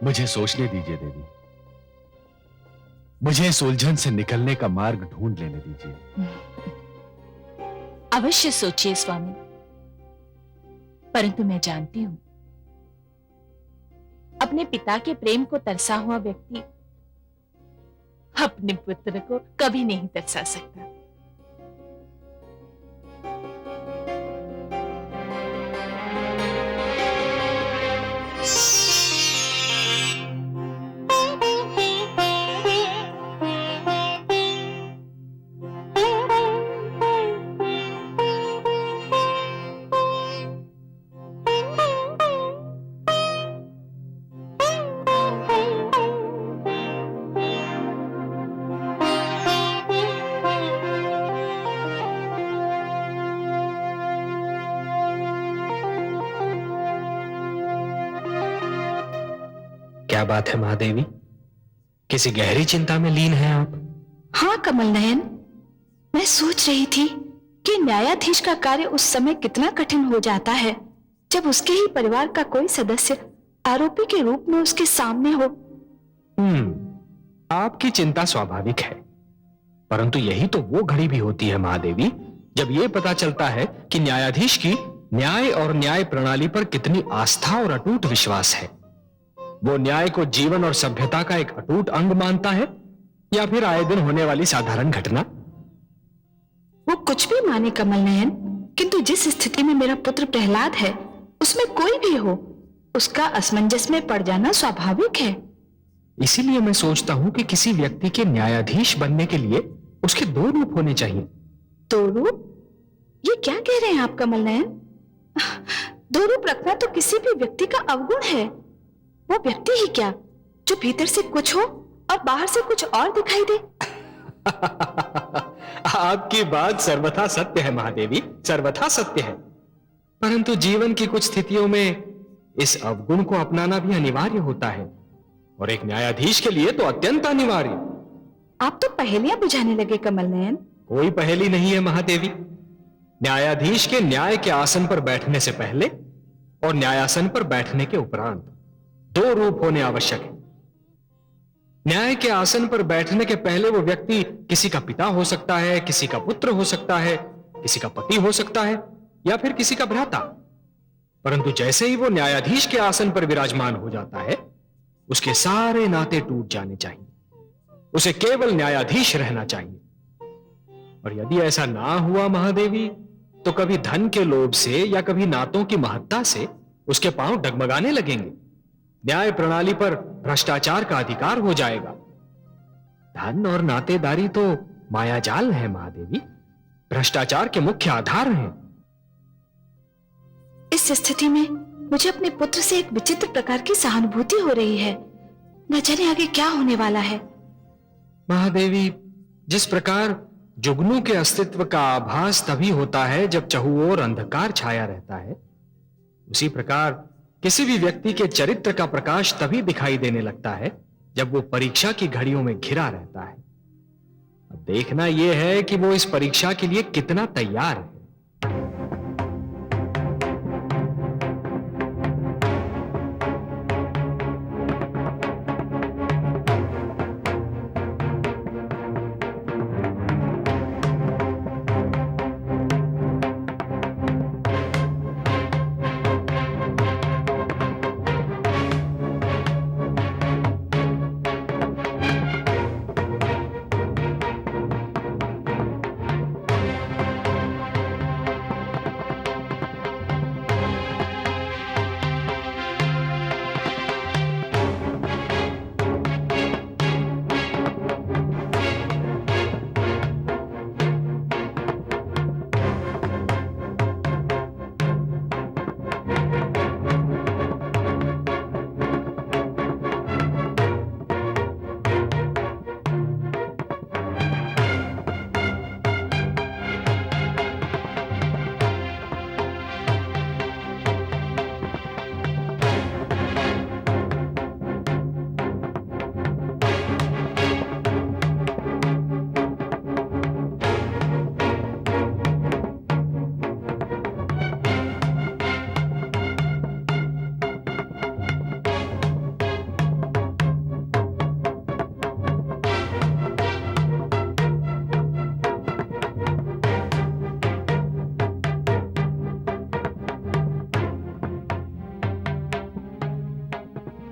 मुझे सोचने दीजिए देवी, मुझे इस उलझन से निकलने का मार्ग ढूंढ लेने दीजिए। अवश्य सोचिए स्वामी, परंतु मैं जानती हूं अपने पिता के प्रेम को तरसा हुआ व्यक्ति अपने पुत्र को कभी नहीं तरसा सकता। क्या बात है महादेवी? किसी गहरी चिंता में लीन हैं आप? हाँ कमल नयन, मैं सोच रही थी कि न्यायाधीश का कार्य उस समय कितना कठिन हो जाता है जब उसके ही परिवार का कोई सदस्य आरोपी के रूप में उसके सामने हो। आपकी चिंता स्वाभाविक है, परंतु यही तो वो घड़ी भी होती है महादेवी जब ये पता चलता है कि न्यायाधीश की न्याय और न्याय प्रणाली पर कितनी आस्था और अटूट विश्वास है। वो न्याय को जीवन और सभ्यता का एक अटूट अंग मानता है या फिर आए दिन होने वाली साधारण घटना? वो कुछ भी माने कमल नयन, किंतु जिस स्थिति में मेरा पुत्र प्रहलाद है उसमें कोई भी हो, उसका असमंजस में पड़ जाना स्वाभाविक है। इसीलिए मैं सोचता हूं कि किसी व्यक्ति के न्यायाधीश बनने के लिए उसके दो रूप होने चाहिए। दो रूप? ये क्या कह रहे हैं आप कमल नयन? दो रूप रखना तो किसी भी व्यक्ति का अवगुण है। वो व्यक्ति ही क्या जो भीतर से कुछ हो और बाहर से कुछ और दिखाई दे। आपकी बात सर्वथा सत्य है महादेवी, सर्वथा सत्य है, परंतु जीवन की कुछ स्थितियों में इस अवगुण को अपनाना भी अनिवार्य होता है और एक न्यायाधीश के लिए तो अत्यंत अनिवार्य। आप तो पहेलियां बुझाने लगे कमल नयन। कोई पहेली नहीं है महादेवी। न्यायाधीश के न्याय के आसन पर बैठने से पहले और न्यायासन पर बैठने के उपरांत दो रूप होने आवश्यक है। न्याय के आसन पर बैठने के पहले वो व्यक्ति किसी का पिता हो सकता है, किसी का पुत्र हो सकता है, किसी का पति हो सकता है या फिर किसी का भ्राता। परंतु जैसे ही वो न्यायाधीश के आसन पर विराजमान हो जाता है उसके सारे नाते टूट जाने चाहिए। उसे केवल न्यायाधीश रहना चाहिए। और यदि ऐसा ना हुआ महादेवी तो कभी धन के लोभ से या कभी नातों की महत्ता से उसके पांव डगमगाने लगेंगे। न्याय प्रणाली पर भ्रष्टाचार का अधिकार हो जाएगा। धन और नातेदारी तो मायाजाल है महादेवी, भ्रष्टाचार के मुख्य आधार हैं। इस स्थिति में मुझे अपने पुत्र से एक विचित्र प्रकार की सहानुभूति हो रही है। न जाने आगे क्या होने वाला है। महादेवी, जिस प्रकार जुगनू के अस्तित्व का आभास तभी होता है जब चहुओर अंधकार छाया रहता है, उसी प्रकार किसी भी व्यक्ति के चरित्र का प्रकाश तभी दिखाई देने लगता है जब वो परीक्षा की घड़ियों में घिरा रहता है। अब देखना यह है कि वो इस परीक्षा के लिए कितना तैयार है।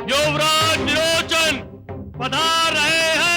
युवराज विरोचन पधार रहे हैं।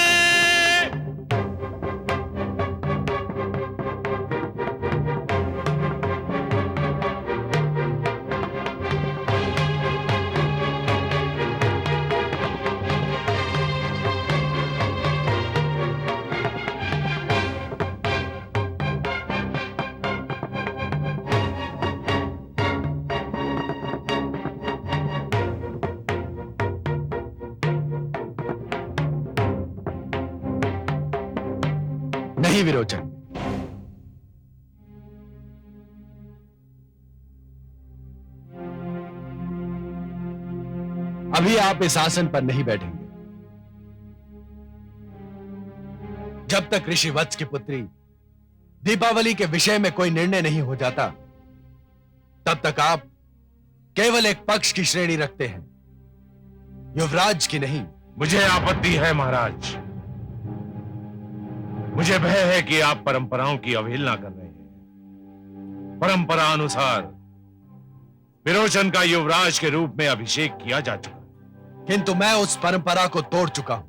नहीं विरोचन, अभी आप इस आसन पर नहीं बैठेंगे जब तक ऋषि वत्स की पुत्री दीपावली के विषय में कोई निर्णय नहीं हो जाता, तब तक आप केवल एक पक्ष की श्रेणी रखते हैं, युवराज की नहीं। मुझे आपत्ति है महाराज। मुझे भय है कि आप परंपराओं की अवहेलना कर रहे हैं। परंपरा अनुसार विरोचन का युवराज के रूप में अभिषेक किया जा चुका, किंतु मैं उस परंपरा को तोड़ चुका हूं।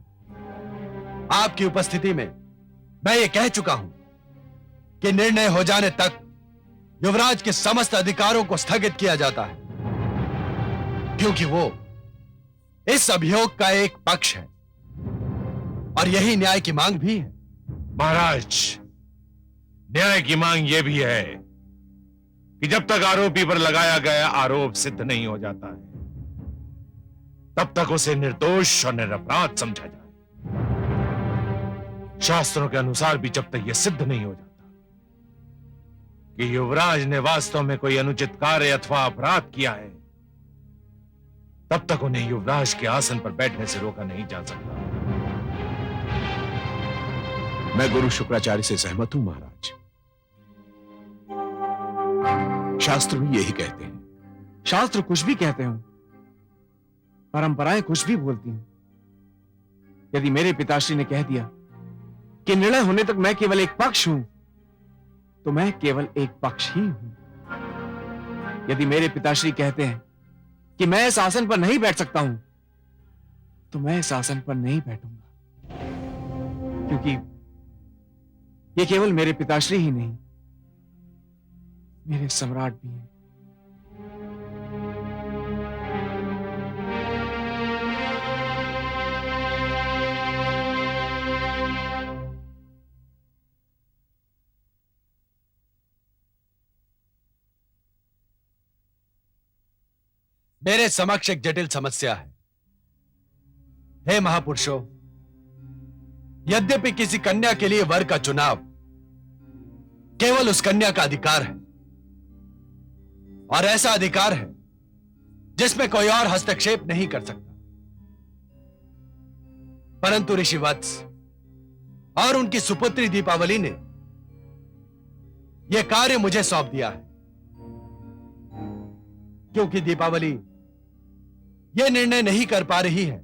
आपकी उपस्थिति में मैं ये कह चुका हूं कि निर्णय हो जाने तक युवराज के समस्त अधिकारों को स्थगित किया जाता है, क्योंकि वो इस अभियोग का एक पक्ष है और यही न्याय की मांग भी है। महाराज, न्याय की मांग यह भी है कि जब तक आरोपी पर लगाया गया आरोप सिद्ध नहीं हो जाता है, तब तक उसे निर्दोष और निरपराध समझा जाए। शास्त्रों के अनुसार भी जब तक यह सिद्ध नहीं हो जाता कि युवराज ने वास्तव में कोई अनुचित कार्य अथवा अपराध किया है, तब तक उन्हें युवराज के आसन पर बैठने से रोका नहीं जा सकता। मैं गुरु शुक्राचार्य से सहमत हूं महाराज। शास्त्र भी यही कहते हैं। शास्त्र कुछ भी कहते हो, परंपराएं कुछ भी बोलती हैं। यदि मेरे पिताश्री ने कह दिया कि निर्णय होने तक मैं केवल एक पक्ष हूं, तो मैं केवल एक पक्ष ही हूं। यदि मेरे पिताश्री कहते हैं कि मैं इस आसन पर नहीं बैठ सकता हूं, तो मैं इस आसन पर नहीं बैठूंगा, क्योंकि ये केवल मेरे पिताश्री ही नहीं, मेरे सम्राट भी हैं। मेरे समक्ष एक जटिल समस्या है। हे महापुरुषों, यद्यपि किसी कन्या के लिए वर का चुनाव केवल उस कन्या का अधिकार है, और ऐसा अधिकार है जिसमें कोई और हस्तक्षेप नहीं कर सकता, परंतु ऋषि वत्स और उनकी सुपुत्री दीपावली ने यह कार्य मुझे सौंप दिया है, क्योंकि दीपावली यह निर्णय नहीं कर पा रही है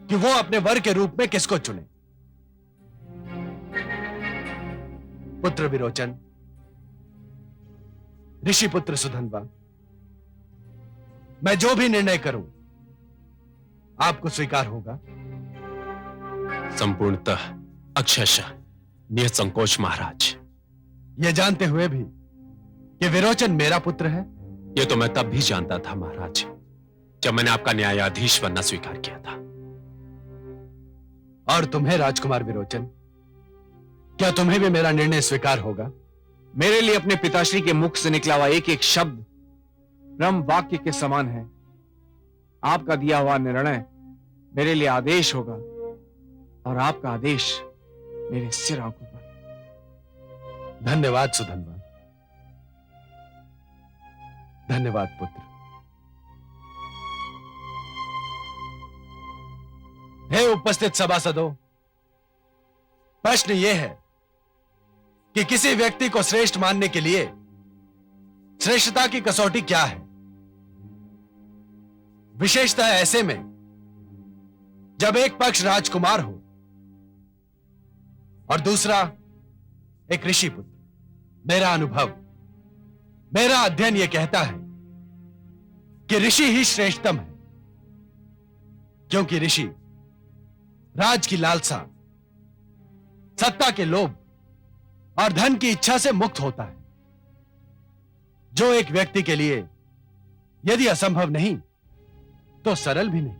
कि वो अपने वर के रूप में किसको चुने। पुत्र विरोचन, ऋषि पुत्र सुधन्वा, मैं जो भी निर्णय करूं आपको स्वीकार होगा? संपूर्णतः, अक्षरशः निसंकोच महाराज। यह जानते हुए भी कि विरोचन मेरा पुत्र है? यह तो मैं तब भी जानता था महाराज, जब मैंने आपका न्यायाधीश बनना स्वीकार किया था। और तुम्हें राजकुमार विरोचन, क्या तुम्हें भी मेरा निर्णय स्वीकार होगा? मेरे लिए अपने पिताश्री के मुख से निकला हुआ एक एक शब्द ब्रह्म वाक्य के समान है। आपका दिया हुआ निर्णय मेरे लिए आदेश होगा, और आपका आदेश मेरे सिर आंखों पर। धन्यवाद सुधन्वा, धन्यवाद पुत्र। हे उपस्थित सभासदों, प्रश्न यह है कि किसी व्यक्ति को श्रेष्ठ मानने के लिए श्रेष्ठता की कसौटी क्या है? विशेषतः ऐसे में जब एक पक्ष राजकुमार हो और दूसरा एक ऋषि पुत्र। मेरा अनुभव, मेरा अध्ययन यह कहता है कि ऋषि ही श्रेष्ठतम है, क्योंकि ऋषि राज की लालसा, सत्ता के लोभ और धन की इच्छा से मुक्त होता है, जो एक व्यक्ति के लिए यदि असंभव नहीं तो सरल भी नहीं।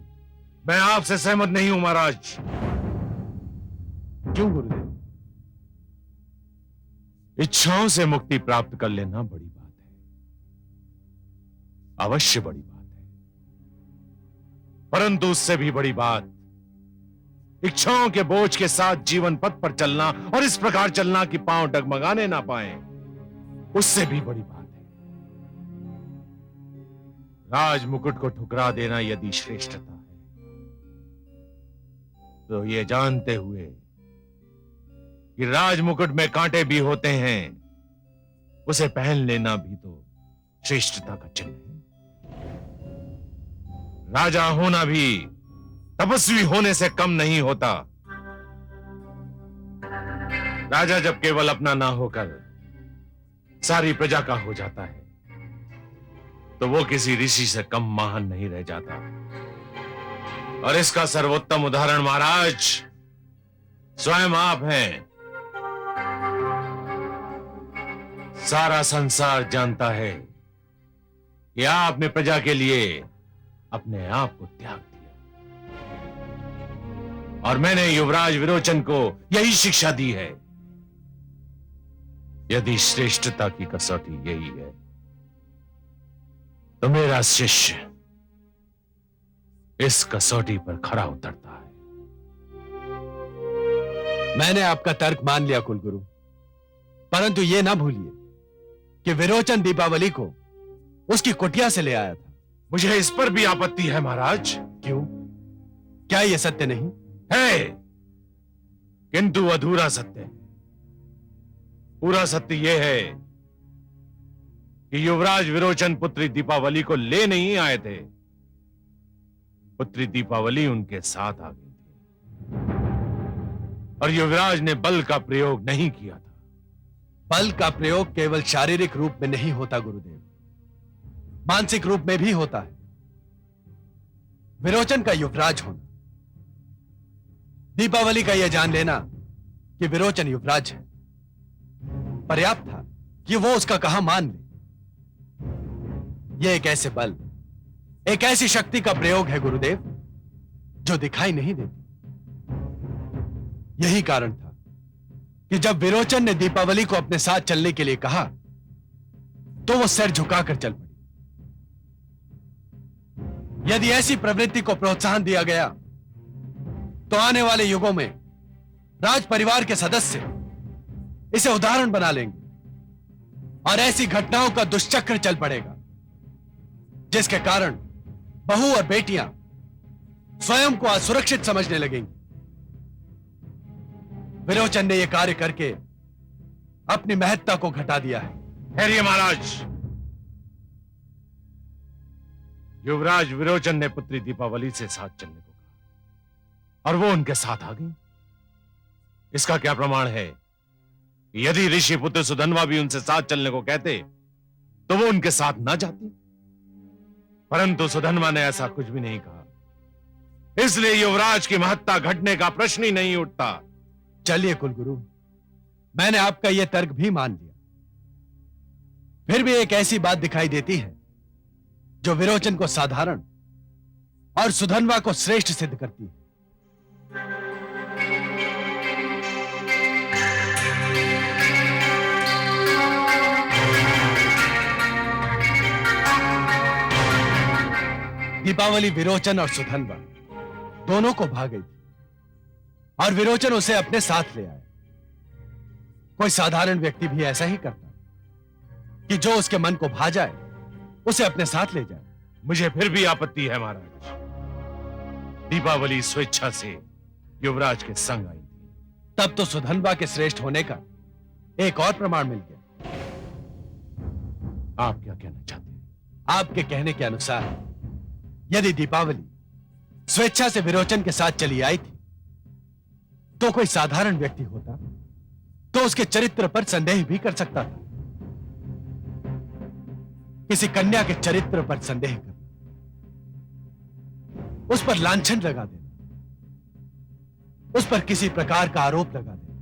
मैं आपसे सहमत नहीं हूं महाराज। क्यों गुरुदेव? इच्छाओं से मुक्ति प्राप्त कर लेना बड़ी बात है, अवश्य बड़ी बात है, परंतु उससे भी बड़ी बात इच्छाओं के बोझ के साथ जीवन पथ पर चलना और इस प्रकार चलना कि पांव डगमगाने ना पाए, उससे भी बड़ी बात है। राज मुकुट को ठुकरा देना यदि श्रेष्ठता है, तो ये जानते हुए कि राज मुकुट में कांटे भी होते हैं, उसे पहन लेना भी तो श्रेष्ठता का चिन्ह है। राजा होना भी तपस्वी होने से कम नहीं होता। राजा जब केवल अपना ना होकर सारी प्रजा का हो जाता है, तो वो किसी ऋषि से कम महान नहीं रह जाता। और इसका सर्वोत्तम उदाहरण महाराज स्वयं आप हैं। सारा संसार जानता है कि आपने प्रजा के लिए अपने आप को त्याग दिया, और मैंने युवराज विरोचन को यही शिक्षा दी है। यदि श्रेष्ठता की कसौटी यही है, तो मेरा शिष्य इस कसौटी पर खरा उतरता है। मैंने आपका तर्क मान लिया कुलगुरु, परंतु यह ना भूलिए कि विरोचन दीपावली को उसकी कुटिया से ले आया था। मुझे इस पर भी आपत्ति है महाराज। क्यों? क्या यह सत्य नहीं है? किंतु अधूरा सत्य है। पूरा सत्य यह है कि युवराज विरोचन पुत्री दीपावली को ले नहीं आए थे, पुत्री दीपावली उनके साथ आ गई थी, और युवराज ने बल का प्रयोग नहीं किया था। बल का प्रयोग केवल शारीरिक रूप में नहीं होता गुरुदेव, मानसिक रूप में भी होता है। विरोचन का युवराज होना, दीपावली का यह जान लेना कि विरोचन युवराज है, पर्याप्त था कि वो उसका कहा मान ले। यह एक ऐसे बल, एक ऐसी शक्ति का प्रयोग है गुरुदेव, जो दिखाई नहीं देती। यही कारण था कि जब विरोचन ने दीपावली को अपने साथ चलने के लिए कहा, तो वो सिर झुकाकर चल पड़ी। यदि ऐसी प्रवृत्ति को प्रोत्साहन दिया गया, तो आने वाले युगों में राज परिवार के सदस्य इसे उदाहरण बना लेंगे, और ऐसी घटनाओं का दुष्चक्र चल पड़ेगा, जिसके कारण बहू और बेटियां स्वयं को असुरक्षित समझने लगेंगी। विरोचन ने यह कार्य करके अपनी महत्ता को घटा दिया है। ठहरिए महाराज। युवराज विरोचन ने पुत्री दीपावली से साथ चलने को कहा, और वो उनके साथ आ गई। इसका क्या प्रमाण है? यदि ऋषि पुत्र सुधन्वा भी उनसे साथ चलने को कहते, तो वो उनके साथ ना जाती। परंतु सुधन्वा ने ऐसा कुछ भी नहीं कहा, इसलिए युवराज की महत्ता घटने का प्रश्न ही नहीं उठता। चलिए कुलगुरु, मैंने आपका यह तर्क भी मान लिया। फिर भी एक ऐसी बात दिखाई देती है जो विरोचन को साधारण और सुधन्वा को श्रेष्ठ सिद्ध करती है। दीपावली विरोचन और सुधन्वा दोनों को भा गई थी, और विरोचन उसे अपने साथ ले आया। कोई साधारण व्यक्ति भी ऐसा ही करता कि जो उसके मन को भा जाए उसे अपने साथ ले जाए। मुझे फिर भी आपत्ति है महाराज। दीपावली स्वेच्छा से युवराज के संग आई थी। तब तो सुधन्वा के श्रेष्ठ होने का एक और प्रमाण मिल गया। आप क्या कहना चाहते हैं? आपके कहने के अनुसार यदि दीपावली स्वेच्छा से विरोचन के साथ चली आई थी, तो कोई साधारण व्यक्ति होता तो उसके चरित्र पर संदेह भी कर सकता था। किसी कन्या के चरित्र पर संदेह करना, उस पर लांछन लगा देना, उस पर किसी प्रकार का आरोप लगा देना,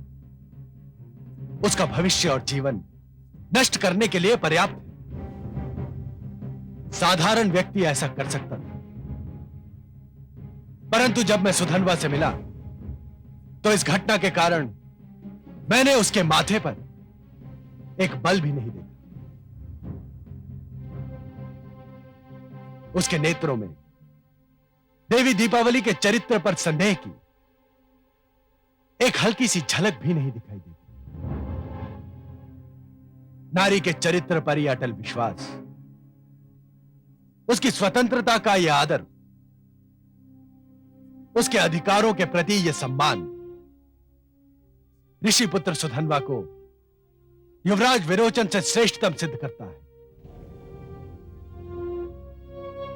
उसका भविष्य और जीवन नष्ट करने के लिए पर्याप्त है। साधारण व्यक्ति ऐसा कर सकता था। परंतु जब मैं सुधन्वा से मिला, तो इस घटना के कारण मैंने उसके माथे पर एक बल भी नहीं देखा। उसके नेत्रों में देवी दीपावली के चरित्र पर संदेह की एक हल्की सी झलक भी नहीं दिखाई देती। नारी के चरित्र पर ही अटल विश्वास, उसकी स्वतंत्रता का यह आदर, उसके अधिकारों के प्रति यह सम्मान ऋषि पुत्र सुधन्वा को युवराज विरोचन से श्रेष्ठतम सिद्ध करता है।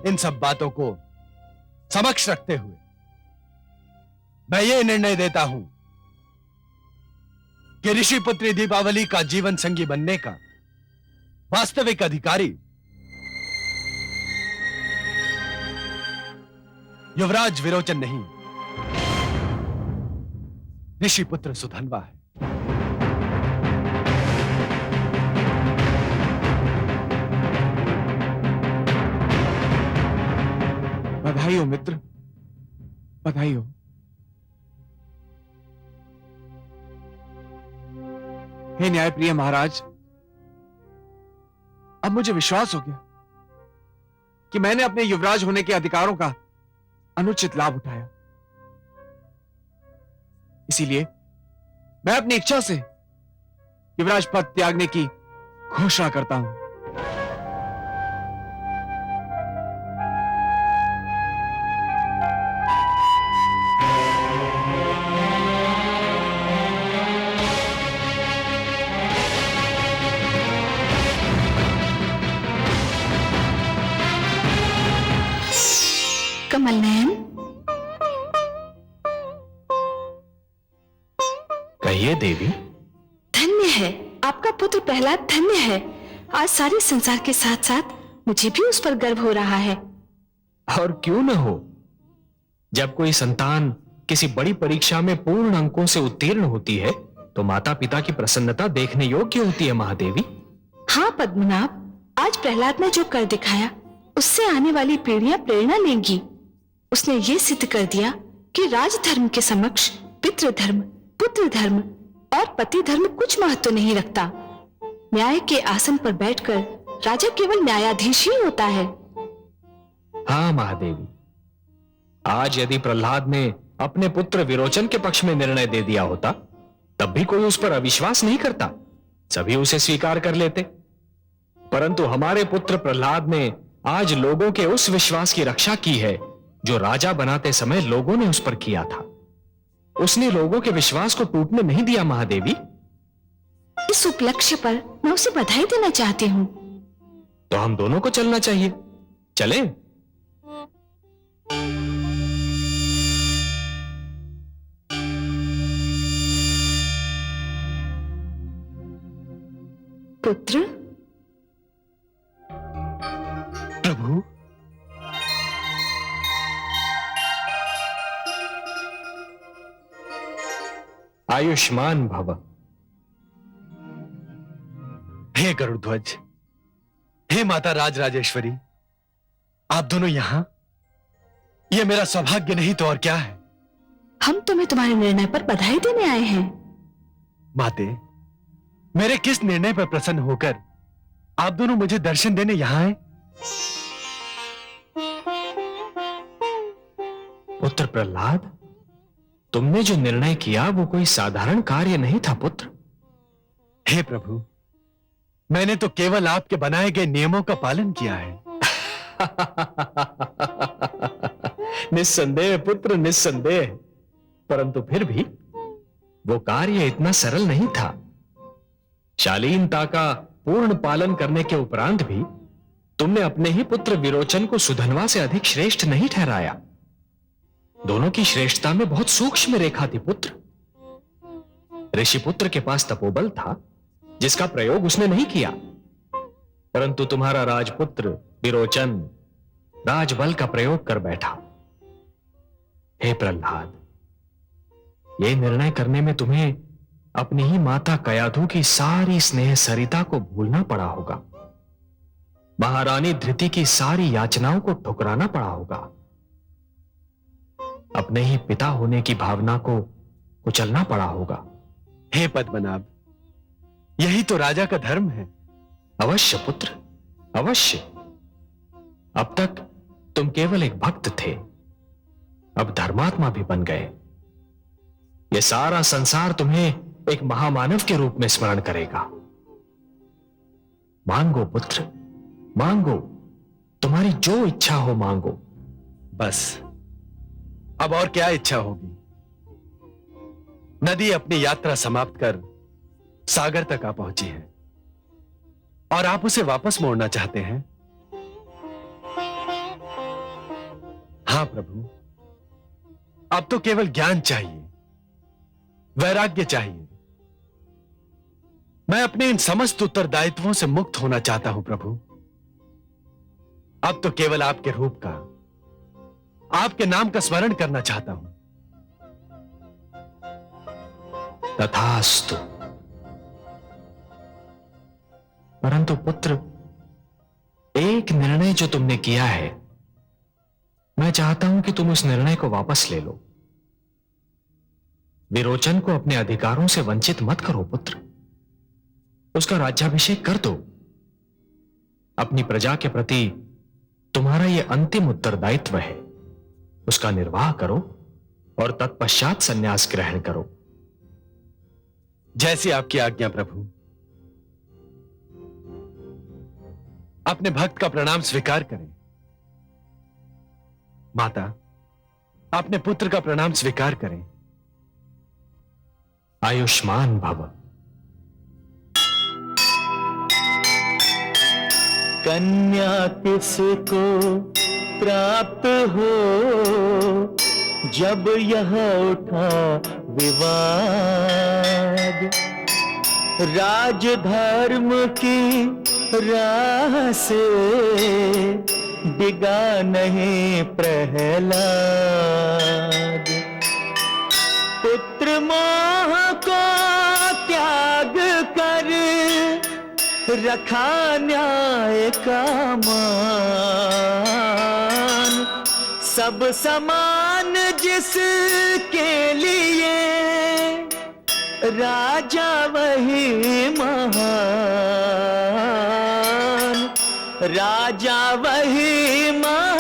इन सब बातों को समक्ष रखते हुए मैं ये निर्णय देता हूं कि ऋषि पुत्री दीपावली का जीवन संगी बनने का वास्तविक अधिकारी युवराज विरोचन नहीं, ऋषि पुत्र सुधन्वा है। बधाई हो मित्र, बधाई हो। हे न्यायप्रिय महाराज, अब मुझे विश्वास हो गया कि मैंने अपने युवराज होने के अधिकारों का अनुचित लाभ उठाया। इसीलिए मैं अपनी इच्छा से युवराज पद त्यागने की घोषणा करता हूं। कमल नयन, कहिए देवी। धन्य है आपका पुत्र प्रहलाद, धन्य है। आज सारे संसार के साथ साथ मुझे भी उस पर गर्व हो रहा है। और क्यों न हो, जब कोई संतान किसी बड़ी परीक्षा में पूर्ण अंकों से उत्तीर्ण होती है तो माता पिता की प्रसन्नता देखने योग्य होती है महादेवी। हाँ पद्मनाभ, आज प्रहलाद ने जो कर दिखाया उससे आने वाली पीढ़ियां प्रेरणा लेंगी। उसने ये सिद्ध कर दिया कि राजधर्म के समक्ष पितृधर्म, पुत्र धर्म और पति धर्म कुछ महत्व नहीं रखता। न्याय के आसन पर बैठकर राजा केवल न्यायाधीश ही होता है। हाँ महादेवी, आज यदि प्रहलाद ने अपने पुत्र विरोचन के पक्ष में निर्णय दे दिया होता तब भी कोई उस पर अविश्वास नहीं करता, सभी उसे स्वीकार कर लेते। परंतु हमारे पुत्र प्रहलाद ने आज लोगों के उस विश्वास की रक्षा की है जो राजा बनाते समय लोगों ने उस पर किया था। उसने लोगों के विश्वास को टूटने नहीं दिया महादेवी। इस उपलक्ष्य पर मैं उसे बधाई देना चाहती हूँ। तो हम दोनों को चलना चाहिए, चलें? पुत्र, प्रभु, आयुष्मान भव। हे गरुड़ध्वज, हे माता राजराजेश्वरी, आप दोनों यहां? यह मेरा सौभाग्य नहीं तो और क्या है। हम तुम्हें तुम्हारे निर्णय पर बधाई देने आए हैं। माते, मेरे किस निर्णय पर प्रसन्न होकर आप दोनों मुझे दर्शन देने यहां आए? पुत्र प्रहलाद, तुमने जो निर्णय किया वो कोई साधारण कार्य नहीं था पुत्र। हे प्रभु, मैंने तो केवल आपके बनाए गए नियमों का पालन किया है। निस्संदेह पुत्र, निस्संदेह। परंतु फिर भी वो कार्य इतना सरल नहीं था। शालीनता का पूर्ण पालन करने के उपरांत भी तुमने अपने ही पुत्र विरोचन को सुधन्वा से अधिक श्रेष्ठ नहीं ठहराया। दोनों की श्रेष्ठता में बहुत सूक्ष्म रेखा थी पुत्र। ऋषिपुत्र के पास तपोबल था जिसका प्रयोग उसने नहीं किया, परंतु तुम्हारा राजपुत्र विरोचन राजबल का प्रयोग कर बैठा। हे प्रहलाद, यह निर्णय करने में तुम्हें अपनी ही माता कयाधु की सारी स्नेह सरिता को भूलना पड़ा होगा। महारानी धृति की सारी याचनाओं को ठुकराना पड़ा होगा। अपने ही पिता होने की भावना को कुचलना पड़ा होगा। हे पद्मनाभ, यही तो राजा का धर्म है। अवश्य पुत्र, अवश्य। अब तक तुम केवल एक भक्त थे, अब धर्मात्मा भी बन गए। यह सारा संसार तुम्हें एक महामानव के रूप में स्मरण करेगा। मांगो पुत्र, मांगो। तुम्हारी जो इच्छा हो मांगो। बस अब और क्या इच्छा होगी? नदी अपनी यात्रा समाप्त कर सागर तक आ पहुंची है और आप उसे वापस मोड़ना चाहते हैं। हां प्रभु, अब तो केवल ज्ञान चाहिए, वैराग्य चाहिए। मैं अपने इन समस्त उत्तरदायित्वों से मुक्त होना चाहता हूं प्रभु। अब तो केवल आपके रूप का, आपके नाम का स्मरण करना चाहता हूं। तथास्तु। परंतु पुत्र, एक निर्णय जो तुमने किया है, मैं चाहता हूं कि तुम उस निर्णय को वापस ले लो। विरोचन को अपने अधिकारों से वंचित मत करो पुत्र। उसका राज्याभिषेक कर दो। अपनी प्रजा के प्रति तुम्हारा यह अंतिम उत्तरदायित्व है। उसका निर्वाह करो और तत्पश्चात संन्यास ग्रहण करो। जैसी आपकी आज्ञा प्रभु। अपने भक्त का प्रणाम स्वीकार करें। माता, अपने पुत्र का प्रणाम स्वीकार करें। आयुष्मान भव। कन्या किसको प्राप्त हो जब यह उठा विवाद, राजधर्म की राह से डिगा नहीं प्रहलाद। पुत्र मोह को त्याग कर रखा न्याय का मान, सब समान जिसके लिए राजा वही महान, राजा वही महान।